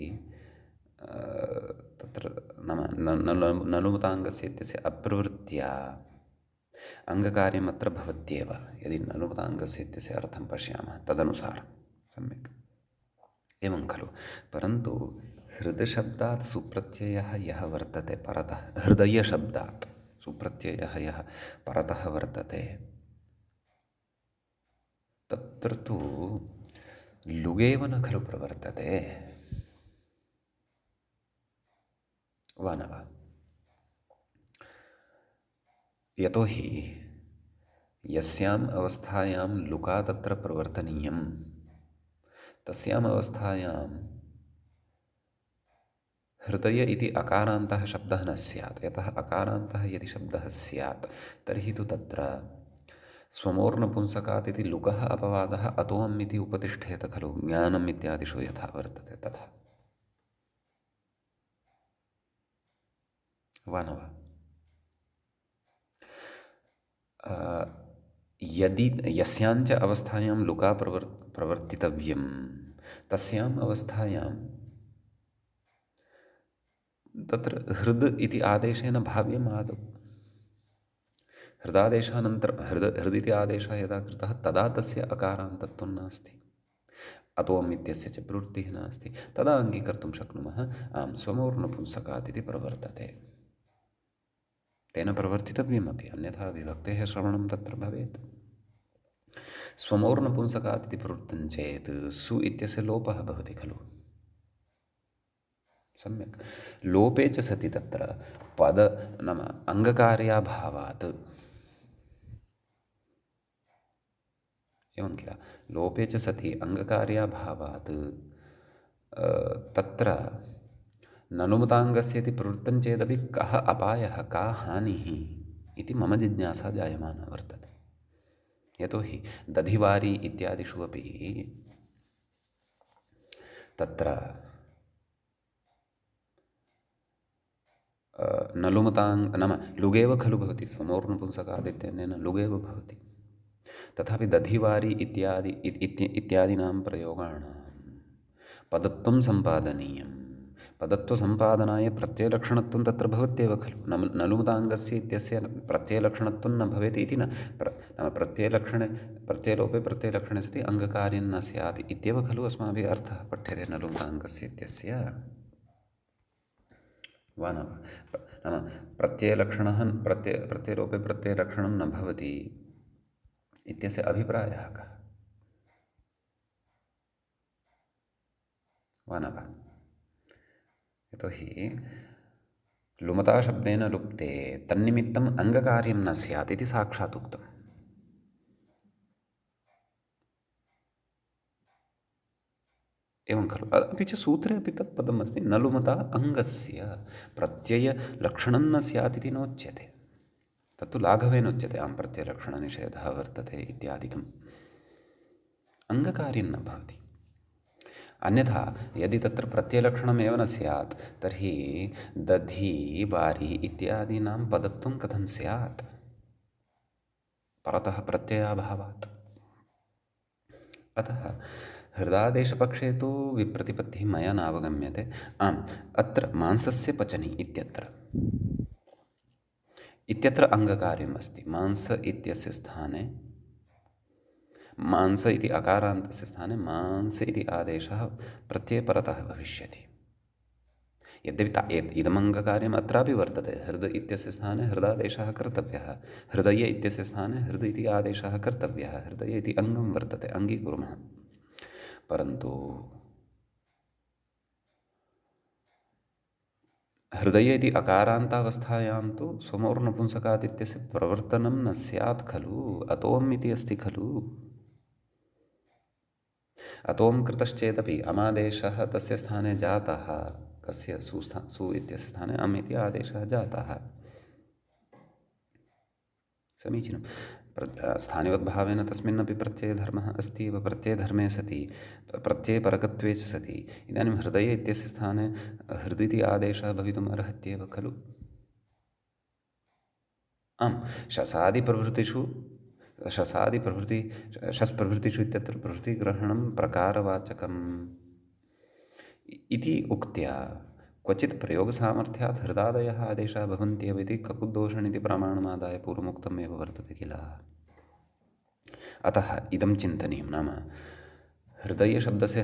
तत्र नाम नलुपताङ्गस्य इत्यस्य अप्रवृत्त्या अङ्गकार्यमत्र भवत्येव यदि नलुपताङ्गस्य इत्यस्य अर्थं पश्यामः तदनुसारं सम्यक् एवं खलु। परन्तु हृदशब्दात् सुप्रत्ययः यः वर्तते परतः, हृदयशब्दात् सुप्रत्ययः यः परतः वर्तते तत्र तु लुगेव न खलु प्रवर्तते, वा न वा? यतोहि यस्याम् अवस्थायां लुका तत्र प्रवर्तनीयं तस्याम् अवस्थायां हृदय इति अकारान्तः शब्दः न स्यात्। यतः अकारान्तः यदि शब्दः स्यात् तर्हि तु तत्र स्वमोर्नपुंसकात् इति लुकः अपवादः अतोऽम् इति उपतिष्ठेत खलु, ज्ञानम् इत्यादिषु यथा वर्तते तथा, वा न वा? यदि यस्याञ्च अवस्थायां लुका प्रवर्तितव्यं तस्याम् अवस्थायां तत्र हृद् इति आदेशेन भाव्यम् आदौ। हृदादेशानन्तरं हृदिति आदेशः यदा कृतः तदा तस्य अकारान्तत्वं नास्ति, अतोऽम् इत्यस्य च प्रवृत्तिः नास्ति, तदा अङ्गीकर्तुं शक्नुमः आं स्वमोर्नपुंसकात् इति प्रवर्तते। तेन प्रवर्तितव्यमपि, अन्यथा विभक्तेः श्रवणं तत्र भवेत्। स्वमोर्नपुंसकात् इति प्रवृत्तं चेत् सु इत्यस्य लोपः भवति खलु, सम्यक्। लोपे च सति तत्र पद नाम अङ्गकार्याभावात्, एवं किल? लोपे च सति अङ्गकार्याभावात् तत्र ननुमताङ्गस्य इति प्रवृत्तं चेदपि कः अपायः, का हानिः इति मम जिज्ञासा जायमाना वर्तते। यतोहि दधिवारी इत्यादिषु अपि तत्र नलुमताङ्ग नाम लुगेव खलु भवति, स्वमोर्नपुंसकादित्यनेन लुगेव भवति। तथापि दधिवारी इत्यादीनां प्रयोगाणां पदत्वं सम्पादनीयं। पदत्वसम्पादनाय प्रत्ययलक्षणत्वं तत्र भवत्येव खलु। नलुमताङ्गस्य इत्यस्य प्रत्ययलक्षणत्वं न भवेत् इति नाम प्रत्ययलक्षणे प्रत्ययलोपे प्रत्ययलक्षणे सति अङ्गकार्यं न स्यात् इत्येव खलु अस्माभिः अर्थः पठ्यते नलुमताङ्गस्य इत्यस्य, वा न? नाम प्रत्ययलक्षणः प्रत्ययलोपे प्रत्ययलक्षणं न भवति इत्यस्य अभिप्रायः कः, वा न वा? यतोहि लुमताशब्देन लुप्ते तन्निमित्तम् अङ्गकार्यं न स्यात् इति साक्षात् उक्तम्। एवं खलु? अपि च सूत्रे अपि तत् पदमस्ति, नलुमता अङ्गस्य प्रत्ययलक्षणं न स्यात् इति नोच्यते। तत्तु लाघवेन उच्यते, आं प्रत्ययलक्षणनिषेधः वर्तते इत्यादिकम्। अङ्गकार्यं न भवति। अन्यथा यदि तत्र प्रत्ययलक्षणमेव न स्यात् तर्हि दधि वारि इत्यादीनां पदत्वं कथं स्यात्? परतः प्रत्ययाभावात्। अतः हृदादेशपक्षे तु विप्रतिपत्तिः मया नावगम्यते। आम्, अत्र मांसस्य पचनि इत्यत्र अङ्गकार्यम् अस्ति। मांस इत्यस्य स्थाने, मांस इति अकारान्तस्य स्थाने मांस इति आदेशः प्रत्ययपरतः भविष्यति। यद्यपि इदमङ्गकार्यम् अत्रापि वर्तते, हृद् इत्यस्य स्थाने हृदादेशः कर्तव्यः, हृदय इत्यस्य स्थाने हृद् इति आदेशः कर्तव्यः, हृदय इति अङ्गं वर्तते, अङ्गीकुर्मः। परन्तु हृदय इति अकारान्तावस्थायां तु स्वमोर्नपुंसकात् इत्यस्य प्रवर्तनं न स्यात् खलु, अतोऽम् इति अस्ति खलु। अतों कृतश्चेदपि अमादेशः तस्य स्थाने जातः, कस्य सु इत्यस्य स्थाने अम् इति आदेशः जातः, समीचीनं। स्थानिवद्भावेन तस्मिन्नपि प्रत्ययधर्मः अस्ति एव। प्रत्ययधर्मे सति प्रत्ययपरकत्वे च सति इदानीं हृदय इत्यस्य स्थाने हृदिति आदेशः भवितुम् अर्हत्येव खलु। आम्, शसादिप्रभृतिषु शस्प्रभृतिषु इत्यत्र प्रभृतिग्रहणं प्रकारवाचकम् इति उक्त्या क्वचित् प्रयोगसामर्थ्यात् हृदादयः आदेशाः भवन्त्येव इति ककुद्दोषणिति प्रमाणमादाय पूर्वमुक्तमेव वर्तते किल। अतः इदं चिन्तनीयं, नाम हृदयशब्दस्य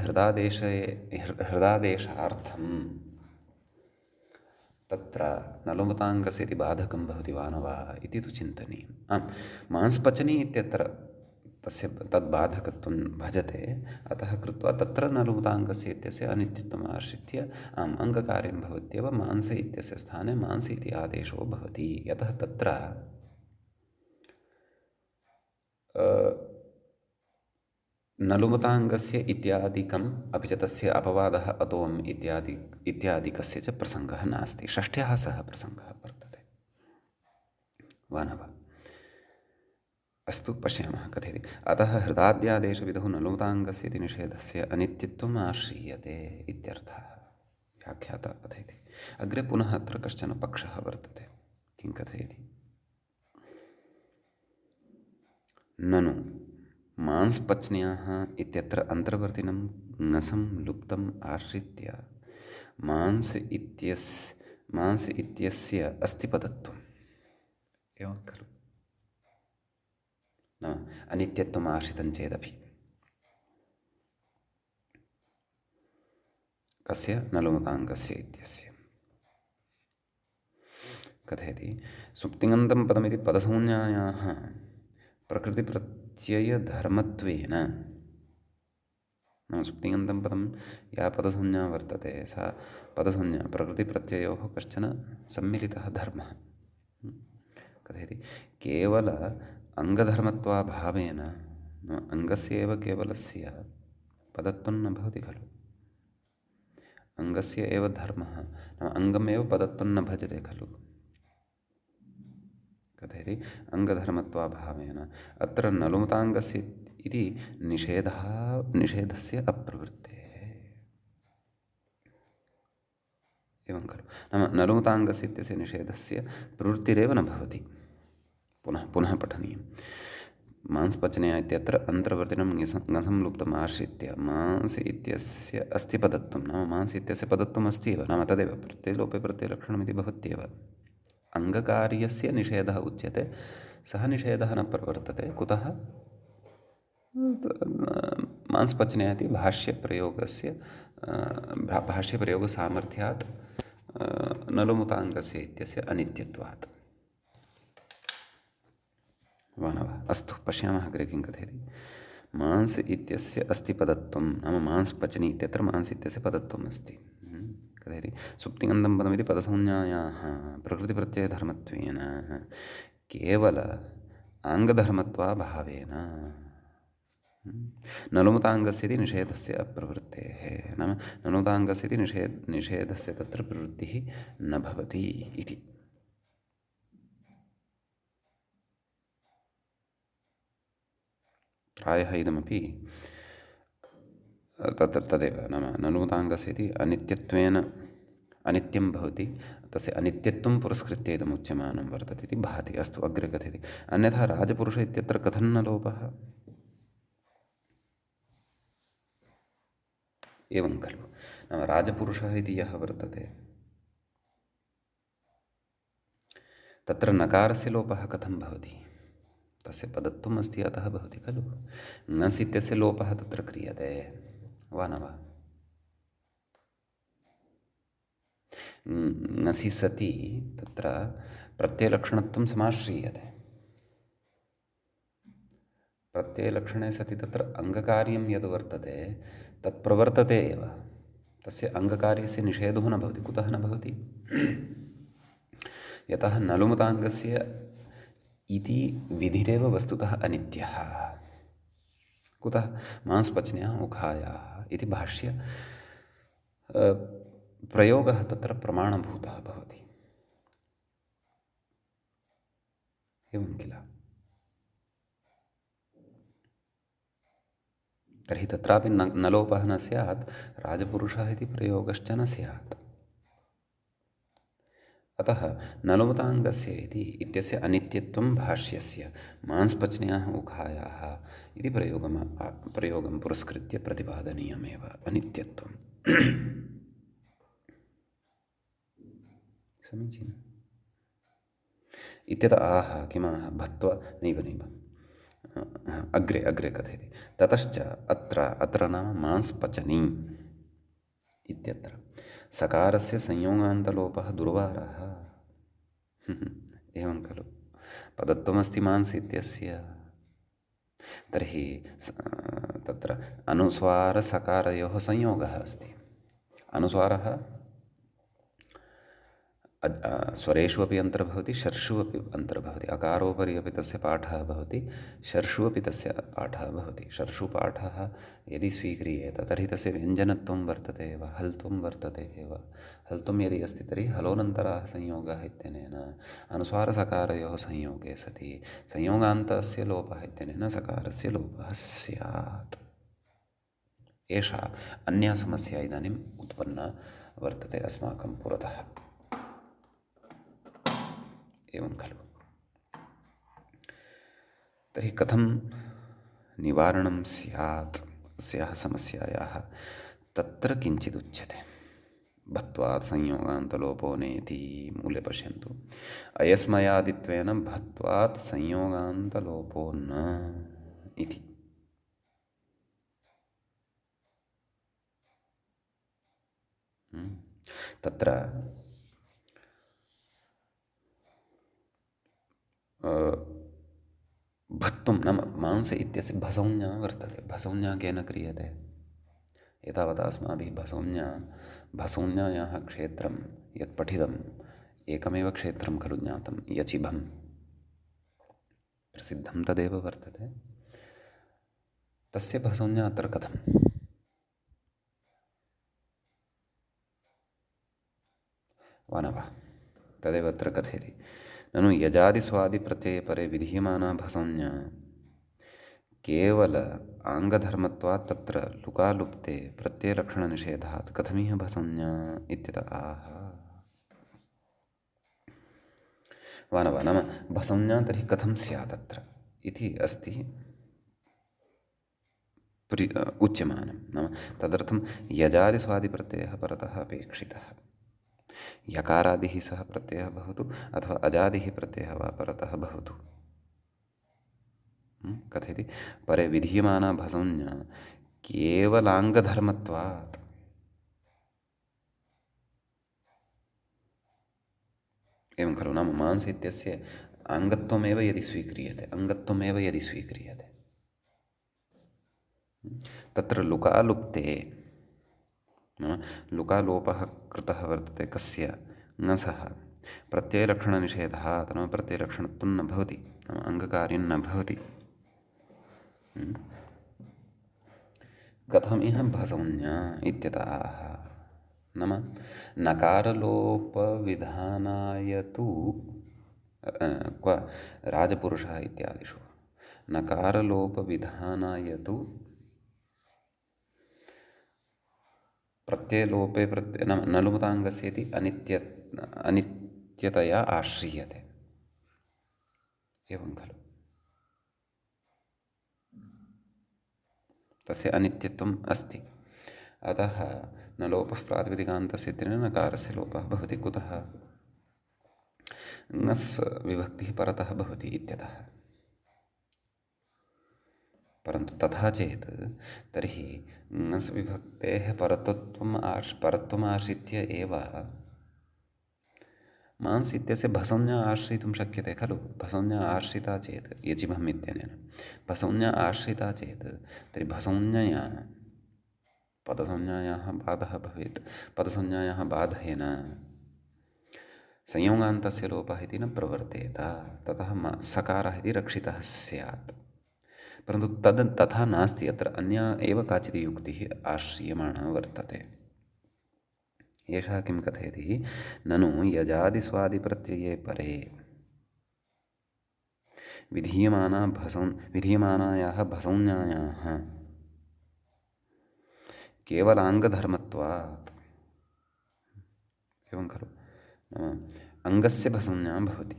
हृदादेशार्थं तत्र नलुमताङ्गस्य इति बाधकं भवति वा न वा इति तु चिन्तनीयम्। आम्, मांस्पचनी इत्यत्र तस्य तद्बाधकत्वं भजते, अतः कृत्वा तत्र नलुमताङ्गस्य इत्यस्य अनित्यत्वम् आश्रित्य आम् अङ्गकार्यं भवत्येव। मांस इत्यस्य स्थाने मांस इति आदेशो भवति। यतः तत्र नलुमताङ्गस्य इत्यादिकम् अपि च तस्य अपवादः अतोम् इत्यादिकस्य च प्रसङ्गः नास्ति। षष्ठ्याः सः प्रसङ्गः वर्तते वा न वा। अस्तु, पश्यामः कथयति। अतः हृदाद्यादेशविधौ नलुमताङ्गस्य इति निषेधस्य अनित्यत्वम् आश्रीयते इत्यर्थः। व्याख्याता कथयति। अग्रे पुनः अत्र कश्चन पक्षः वर्तते। किं कथयति? ननु मांस्पच्न्याः इत्यत्र अन्तर्वर्तिनं ङसं लुप्तम् आश्रित्य मांस इत्यस्य अस्तिपदत्वम् एवं खलु, न अनित्यत्वम् आश्रितं चेदपि। कस्य? नलुमताङ्गस्य इत्यस्य। कथयति सुप्तिङन्तं पदमिति पदसंज्ञायाः प्रकृतिप्रत्ययधर्मत्वेन, नाम सुप्तिङन्तं पदं या पदसंज्ञा वर्तते सा पदसंज्ञा प्रकृतिप्रत्ययोः कश्चन सम्मिलितः धर्मः। कथयति केवल अङ्गधर्मत्वाभावेन अङ्गस्य एव केवलस्य पदत्वं न भवति खलु। अङ्गस्य एव धर्मः, नाम अङ्गमेव पदत्वं न भजते खलु। कथयति अङ्गधर्मत्वाभावेन अत्र नलुमताङ्गस्य इति निषेधस्य अप्रवृत्तेः एवं खलु। नाम नलुमताङ्गस्य इत्यस्य निषेधस्य प्रवृत्तिरेव न भवति। पुनः पठनीयं। मांसपचनया इत्यत्र अन्तर्वर्तिनं ङसं लुप्तम् आश्रित्य मांस इत्यस्य अस्तिपदत्वं, नाम मांस इत्यस्य पदत्वम् अस्ति एव, नाम तदेव प्रत्ययलोपे प्रत्ययलक्षणमिति भवत्येव। अङ्गकार्यस्य निषेधः उच्यते, सः निषेधः न प्रवर्तते। कुतः? मांसपचनया इति भाष्यप्रयोगसामर्थ्यात् नलुमताङ्गस्य इत्यस्य अनित्यत्वात् वा न वा। अस्तु, पश्यामः अग्रे किं कथयति। मांस इत्यस्य अस्ति पदत्वं, नाम मांसपचनी इत्यत्र मांस इत्यस्य पदत्वम् अस्ति। कथयति सुप्तिङन्तं पदमिति पदसंज्ञायाः प्रकृतिप्रत्ययधर्मत्वेन केवल आङ्गधर्मत्वाभावेन नलुमताङ्गस्य इति निषेधस्य अप्रवृत्तेः, नाम नलुमताङ्गस्य इति निषेधस्य तत्र प्रवृत्तिः न भवति इति। प्रायः इदमपि तदेव, नाम नलुमताङ्गस्य इति अनित्यं भवति, तस्य अनित्यत्वं पुरस्कृत्य इदमुच्यमानं वर्तते इति भाति। अस्तु, अग्रे कथयति। अन्यथा राजपुरुष इत्यत्र कथं न लोपः? एवं खलु, नाम राजपुरुषः इति यः वर्तते तत्र नकारस्य लोपः कथं भवति? तस्य पदत्वम् अस्ति, अतः भवति खलु। ङस् इत्यस्य लोपः तत्र क्रियते वा न वा। ङसि सति तत्र प्रत्ययलक्षणत्वं समाश्रीयते। प्रत्ययलक्षणे सति तत्र अङ्गकार्यं यद् वर्तते तत् प्रवर्तते एव, तस्य अङ्गकार्यस्य निषेधो न भवति। कुतः न भवति? यतः नलुमताङ्गस्य इति विधिरेव वस्तुतः अनित्यः। कुतः मांसपच्न्याः उखायाः इति भाष्य प्रयोगः तत्र प्रमाणभूतः भवति। एवं किल? तर्हि तत्रापि न लोपः न स्यात्, राजपुरुषः इति प्रयोगश्च न स्यात्। अतः नलोपताङ्गस्य इत्यस्य अनित्यत्वं भाष्यस्य मांसपच्न्याः उखायाः इति प्रयोगं पुरस्कृत्य प्रतिपादनीयमेव अनित्यत्वम्। समीचीनम्। इत्यत आह किमाह भत्वा नैव अग्रे कथयति। ततश्च अत्र नाम मांसपचनी इत्यत्र सकारस्य संयोगान्तलोपः दुर्वारः। एवं खलु? पदत्वमस्ति मांस इत्यस्य। तर्हि तत्र अनुस्वारसकारयोः संयोगः अस्ति। अनुस्वारः स्वरेषु अपि अन्तर्भवति, शर्षु अपि अन्तर्भवति। अकारोपरि अपि तस्य पाठः भवति, शर्षु अपि तस्य पाठः भवति। शर्षु पाठः यदि स्वीक्रियेत तर्हि तस्य व्यञ्जनत्वं वर्तते एव, हल्त्वं वर्तते एव। हल्त्वं यदि अस्ति तर्हि हलोनन्तराः संयोगः इत्यनेन अनुस्वारसकारयोः संयोगे सति संयोगान्तस्य लोपः इत्यनेन सकारस्य लोपः स्यात्। एषा अन्या समस्या इदानीम् उत्पन्ना वर्तते अस्माकं पुरतः। एवं खलु? तर्हि कथं निवारणं स्यात् अस्याः समस्यायाः? तत्र किञ्चिदुच्यते। भत्वात् संयोगान्तलोपो नेति मूले पश्यन्तु। अयस्मयादित्वेन भत्वात् संयोगान्तलोपो न इति। तत्र भत्तुं नाम मांस इत्यस्य भसौञ्ज्ञा वर्तते। भसौञ्ज्ञा केन क्रियते? एतावता अस्माभिः भसौञ्ज्ञायाः क्षेत्रं यत् पठितम् एकमेव क्षेत्रं खलु ज्ञातं, यचिभं प्रसिद्धं तदेव वर्तते। तस्य भसौञ्ज्ञा अत्र कथं? वा न वा? तदेव अत्र कथयति। ननु यजादिस्वादिप्रत्यये परे विधीयमाना भसौञ्ज्ञा केवल आङ्गधर्मत्वात् तत्र लुकालुप्ते प्रत्ययलक्षणनिषेधात् कथमिह भसौञ्ज्ञा इत्यत आह। वा न वा? नाम भसौञ्ज्ञा तर्हि कथं स्यात् अत्र इति अस्ति उच्यमानं। नाम तदर्थं यजादिस्वादिप्रत्ययः परतः अपेक्षितः। यकारादिः सह प्रत्ययः भवतु अथवा अजादिः प्रत्ययः वा परतः भवतु। कथयति परे विधीयमाना भसौञ्ज्ञा केवलाङ्गधर्मत्वात्। एवं खलु? नाम मांस इत्यस्य अङ्गत्वमेव यदि स्वीक्रियते तत्र लुकालुप्ते नाम लुकालोपः कृतः वर्तते कस्य? ङसः प्रत्ययलक्षणनिषेधात्। नाम प्रत्ययलक्षणत्वं न भवति, नाम अङ्गकार्यं न भवति। कथमिह भसौञ्ज्ञा इत्यतः नाम नकारलोपविधानाय तु क्व राजपुरुषः इत्यादिषु नकारलोपविधानाय तु प्रत्ययलोपे नाम नलुमताङ्गस्य इति अनित्यतया आश्रीयते। एवं खलु? तस्य अनित्यत्वम् अस्ति। अतः न लोपः प्रातिपदिकान्तस्य इत्यनेन नकारस्य लोपः भवति। कुतः? ङस् विभक्तिः परतः भवति इत्यतः। परन्तु तथा चेत् तर्हि ङस् विभक्तेः परत्वम् आश्रित्य एव मांस इत्यस्य भसौञ्ज्ञा आश्रयितुं शक्यते खलु? भसौञ्ज्ञा आश्रिता चेत् यचिभम् इत्यनेन भसौञ्ज्ञा आश्रिता चेत् तर्हि भसौञ्ज्ञया पदसंज्ञायाः बाधः भवेत्। पदसंज्ञायाः बाधेन संयोगान्तस्य लोपः इति न प्रवर्तेत। ततः सकारः इति रक्षितः स्यात्। परन्तु तथा नास्ति। अत्र अन्या एव काचित् युक्तिः आश्रियमाणा वर्तते। एषः किं कथयति, ननु यजादिस्वादिप्रत्यये परे विधीयमानायाः भसौज्ञायाः केवलाङ्गधर्मत्वात्। एवं खलु, अङ्गस्य भसौज्ञा भवति।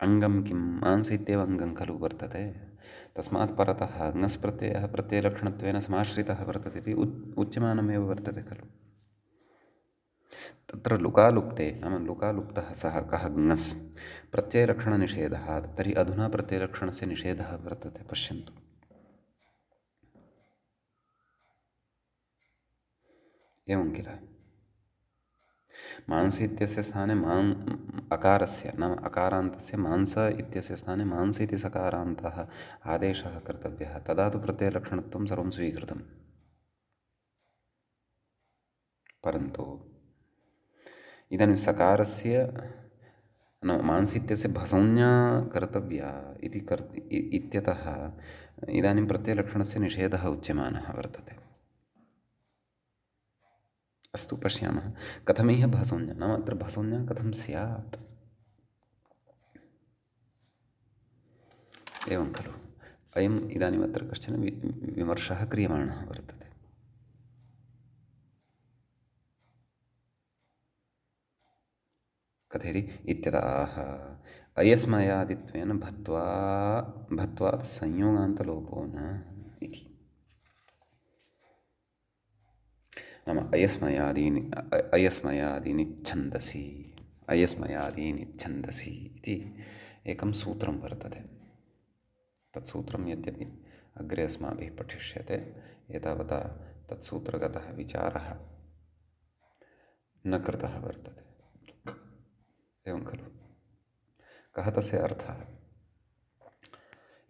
अङ्गं किं, मांस इत्येव अङ्गं खलु वर्तते। तस्मात् परतः ङस् प्रत्ययः प्रत्ययलक्षणत्वेन समाश्रितः वर्तते इति उच्यमानमेव वर्तते खलु। तत्र लुकालुप्ते, नाम लुकालुप्तः सः कः ङस् प्रत्ययलक्षणनिषेधात्, तर्हि अधुना प्रत्ययलक्षणस्य निषेधः वर्तते। पश्यन्तु, एवं किल, मांस इत्यस्य स्थाने अकारस्य, नाम अकारान्तस्य मांस इत्यस्य स्थाने मांस इति सकारान्तः आदेशः कर्तव्यः, तदा तु प्रत्ययलक्षणत्वं सर्वं स्वीकृतम्। परन्तु इदानीं सकारस्य मांस इत्यस्य भसौज्ञा कर्तव्या इत्यतः इदानीं प्रत्ययलक्षणस्य निषेधः उच्यमानः वर्तते। अस्तु, पश्यामः कथमिह भसौज्ञा, नाम अत्र भसौज्ञा कथं स्यात्। एवं खलु, अयम् इदानीम् अत्र कश्चन विमर्शः क्रियमाणः वर्तते। कथयति, इत्यतः अयस्मयादित्वेन भत्वात् संयोगान्तलोपो न इति। नाम अयस्मयादीनि छन्दसि इति एकं सूत्रं वर्तते। तत्सूत्रं यद्यपि अग्रे अस्माभिः पठिष्यते, एतावता तत्सूत्रगतः विचारः न कृतः वर्तते। एवं खलु, कः तस्य अर्थः?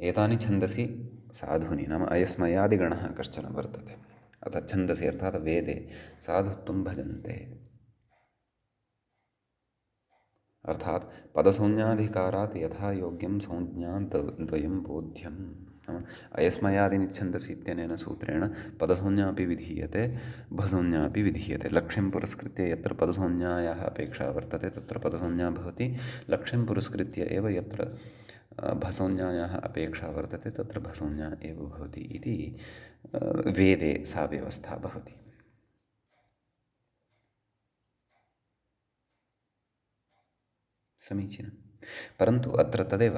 एतानि छन्दसि साधूनि, नाम अयस्मयादिगणः कश्चन वर्तते। अतः छन्दसि अर्थात् वेदे साधुत्वं भजन्ते, अर्थात् पदसंज्ञाधिकारात् यथा योग्यं संज्ञाद्वयं बोध्यं। नाम अयस्मयादिनि छन्दसि इत्यनेन सूत्रेण पदसंज्ञा अपि विधीयते, भसंज्ञा अपि विधीयते। लक्ष्यं पुरस्कृत्य यत्र पदसंज्ञायाः अपेक्षा वर्तते तत्र पदसंज्ञा भवति, लक्ष्यं पुरस्कृत्य एव यत्र भसंज्ञायाः अपेक्षा वर्तते तत्र भसंज्ञा एव भवति इति वेदे सा व्यवस्था भवति। समीचीनं। परन्तु अत्र तदेव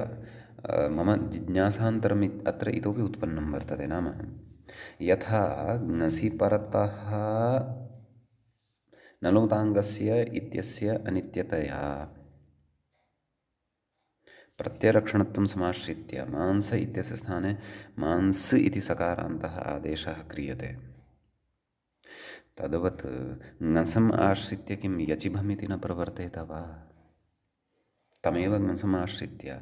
मम जिज्ञासान्तरम् अत्र इतोपि उत्पन्नं वर्तते। नाम यथा ङसि परतः नलोताङ्गस्य इत्यस्य अनित्यतया प्रत्ययलक्षणत्वं समाश्रित्य मांस इत्यस्य स्थाने मांस इति सकारान्तः आदेशः क्रियते, तद्वत् ङसम् आश्रित्य किं यचिभमिति न प्रवर्तेत वा? तमेव ङसम् आश्रित्य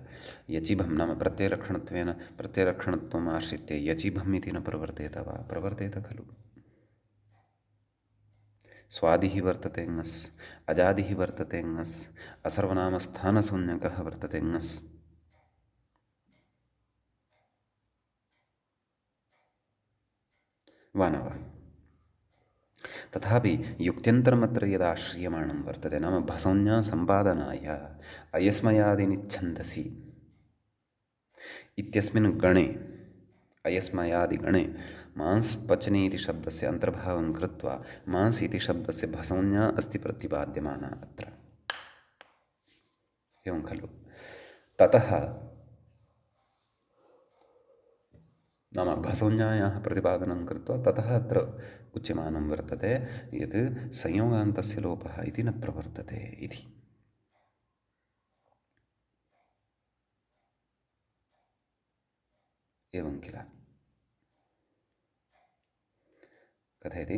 यचिभं, नाम प्रत्ययलक्षणत्वम् आश्रित्य यचिभम् इति न प्रवर्तेत वा? प्रवर्तेत खलु। स्वादिः वर्तते ङस्, अजादिः वर्तते ङस्, असर्वनामस्थानशून्यकः वर्तते ङस्। वा न वा? तथापि युक्त्यन्तरमत्र यदाश्रियमाणं वर्तते, नाम भसंज्ञा सम्पादनाय अयस्मयादीनि छन्दसि इत्यस्मिन् गणे, अयस्मयादिगणे मांस् पचने इति शब्दस्य अन्तर्भावं कृत्वा मांस् इति शब्दस्य भसंज्ञा अस्ति प्रतिपाद्यमाना अत्र। एवं खलु। ततः नाम भसंज्ञायाः प्रतिपादनं कृत्वा ततः अत्र उच्यमानं वर्तते यत् संयोगान्तस्य लोपः इति न प्रवर्तते इति। एवं किल। कथयति,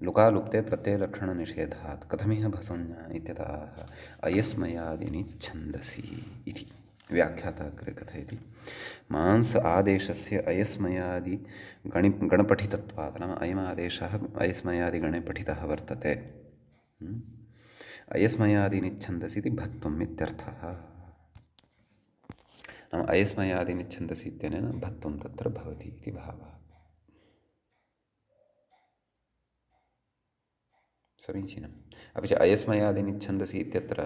लुकालुप्ते प्रत्ययलक्षणनिषेधात् कथमिह भसंज्ञा इत्यतः अयस्मयादिनि छन्दसि इति व्याख्याता अग्रे कथयति, मांस आदेशस्य अयस्मयादि गणपठितत्वात्, नाम अयमादेशः अयस्मयादिगणे पठितः वर्तते, अयस्मयादिनि छन्दसि इति भत्वम् इत्यर्थः। नाम अयस्मयादीनि छन्दसि इत्यनेन भत्वं तत्र भवति इति भावः। समीचीनम्। अपि च अयस्मयादीनि छन्दसि इत्यत्र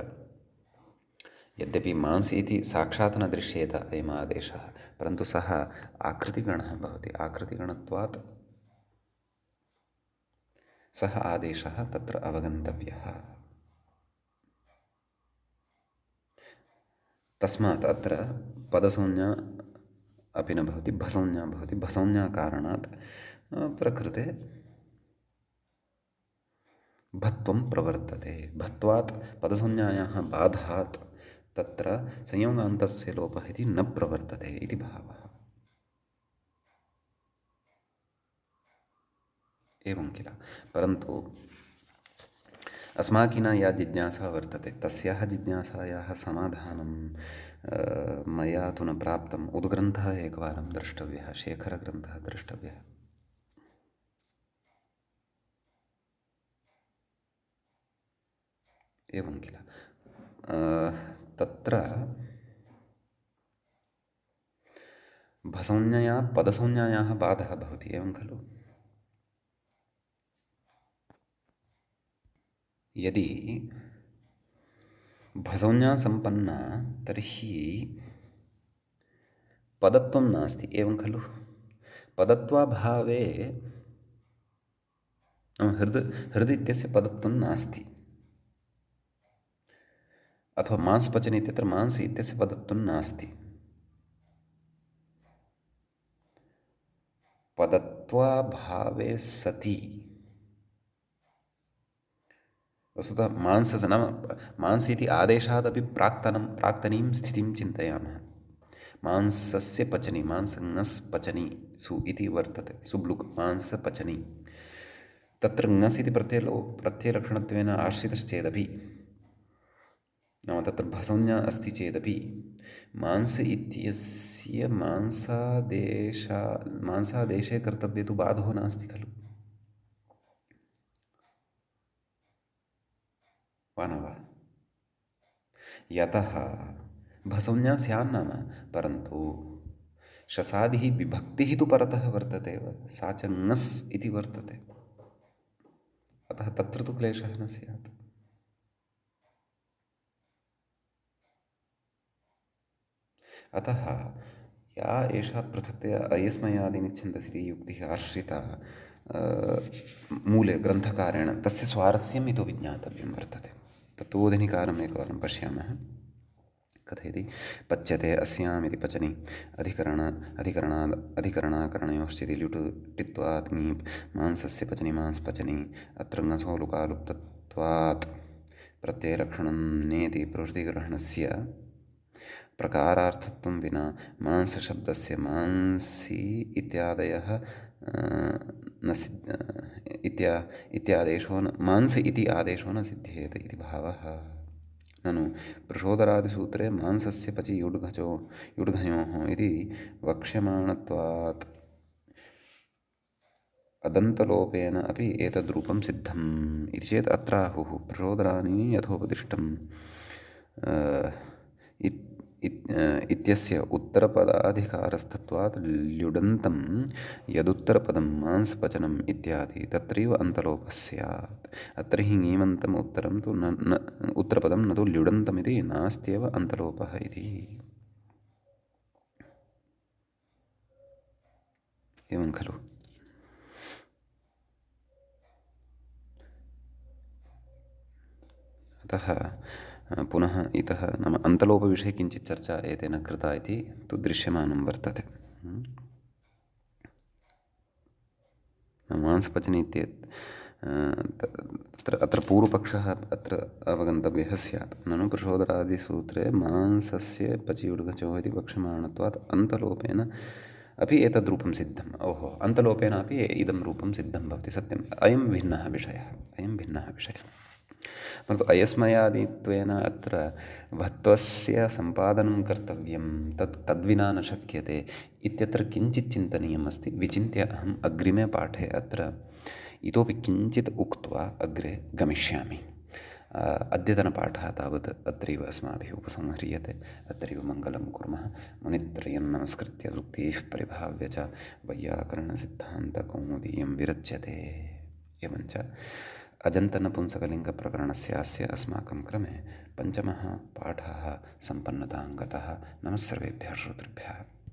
यद्यपि मांसि इति साक्षात् न दृश्येत अयम् आदेशः, परन्तु सः आकृतिगणः भवति। आकृतिगणत्वात् सः आदेशः तत्र अवगन्तव्यः। तस्मात् अत्र पदसंज्ञा अपि न भवति, भसंज्ञा भवति। भसंज्ञाकारणात् प्रकृते भत्वं प्रवर्तते। भत्वात् पदसंज्ञायाः बाधात् तत्र संयोगान्तस्य लोपः इति न प्रवर्तते इति भावः। एवं किल। परन्तु अस्माकिना या जिज्ञासा वर्तते तस्याः जिज्ञासायाः समाधानं मया तु न प्राप्तम्। उद्ग्रन्थः एकवारं द्रष्टव्यः, शेखरग्रन्थः द्रष्टव्यः। एवं किल। तत्र भसंज्ञया पदसंज्ञायाः बाधः भवति, एवं खलु। यदि भसंज्ञा सम्पन्ना तर्हि पदत्वं नास्ति, एवं खलु। पदत्वाभावे हृद् इत्यस्य पदत्वं नास्ति। अथवा मांसपचन इत्यत्र मांस इत्यस्य पदत्वं नास्ति। पदत्वाभावे सति वस्तुतः मांसस्य नाम मांस इति आदेशादपि प्राक्तनीं स्थितिं चिन्तयामः। मांसस्य पचनी, मांसङस् पचनी सु इति वर्तते, सुब्लुक् मांसपचनी। तत्र ङस् इति प्रत्ययलक्षणत्वेन आश्रितश्चेदपि, नाम तत्र भसंज्ञा अस्ति चेदपि मांस इत्यस्य मांसादेशे कर्तव्ये तु बाधो नास्ति खलु, वा न वा। यतः भसंज्ञा स्यान्नाम, परन्तु शसादिः विभक्तिः तु परतः वर्तते एव, सा च ङस् इति वर्तते। अतः तत्र तु क्लेशः न स्यात्। अतः या एषा पृथक्तया अयस्मयादीनि छन्दसि इति युक्तिः आश्रिता मूले ग्रन्थकारेण, तस्य स्वारस्यम् इतोपि ज्ञातव्यं वर्तते। तत्तोदनिकारम् एकवारं पश्यामः। कथयति पच्यते अस्याम् इति पचनि अधिकरणाकरणयोश्चिति ल्युट् टित्वात् ङीप् मांसस्य पचनि मांसपचनि अत्र ङसो लुकालुप्तत्वात् प्रत्ययलक्षणं नेति प्रवृत्तिग्रहणस्य प्रकारार्थत्वं विना मांसशब्दस्य मांसी इत्यादयः इत्यादेशो न मांस इति आदेशो न सिद्ध्येत इति भावः। ननु प्रचोदरादिसूत्रे मांसस्य पचि युड्घयोः इति वक्ष्यमाणत्वात् अदन्तलोपेन अपि एतद्रूपं सिद्धम् इति चेत् अत्राहुः प्रचोदरानि यथोपदिष्टम् इत्यस्य उत्तरपदाधिकारस्तत्वात् ल्युडन्तं यदुत्तरपदं मांसपचनम् इत्यादि तत्रैव अन्तलोपः स्यात्। अत्र हि ङीमन्तम् उत्तरं तु उत्तरपदं न तु ल्युडन्तमिति नास्त्येव अन्तलोपः इति। एवं खलु। अतः पुनः इतः नाम अन्तलोपविषये किञ्चित् चर्चा एतेन कृता इति तु दृश्यमानं वर्तते। मांसपचनि इत्येतत् अत्र पूर्वपक्षः अत्र अवगन्तव्यः स्यात्। ननु प्रचोदरादिसूत्रे मांसस्य पचि युड्घचोः इति वक्ष्यमाणत्वात् अन्तलोपेन अपि एतद्रूपं सिद्धम्। ओहो, अन्तलोपेनापि इदं रूपं सिद्धं भवति, सत्यम्। अयं भिन्नः विषयः, परन्तु अयस्मयादित्वेन अत्र भत्वस्य सम्पादनं कर्तव्यं, तद्विना न शक्यते इत्यत्र किञ्चित् चिन्तनीयम् अस्ति। विचिन्त्य अहम् अग्रिमे पाठे अत्र इतोपि किञ्चित् उक्त्वा अग्रे गमिष्यामि। अद्यतनपाठः तावत् अत्रैव अस्माभिः उपसंह्रियते। अत्रैव मङ्गलं कुर्मः। मुनित्रयं नमस्कृत्य सूक्तिः परिभाव्य च वैयाकरणसिद्धान्तकौमुदीयं विरच्यते। एवञ्च अजन्तनपुंसकलिङ्गप्रकरणस्यास्य अस्माकं क्रमे पञ्चमः पाठः सम्पन्नतां गतः। नमः सर्वेभ्यः श्रोतृभ्यः।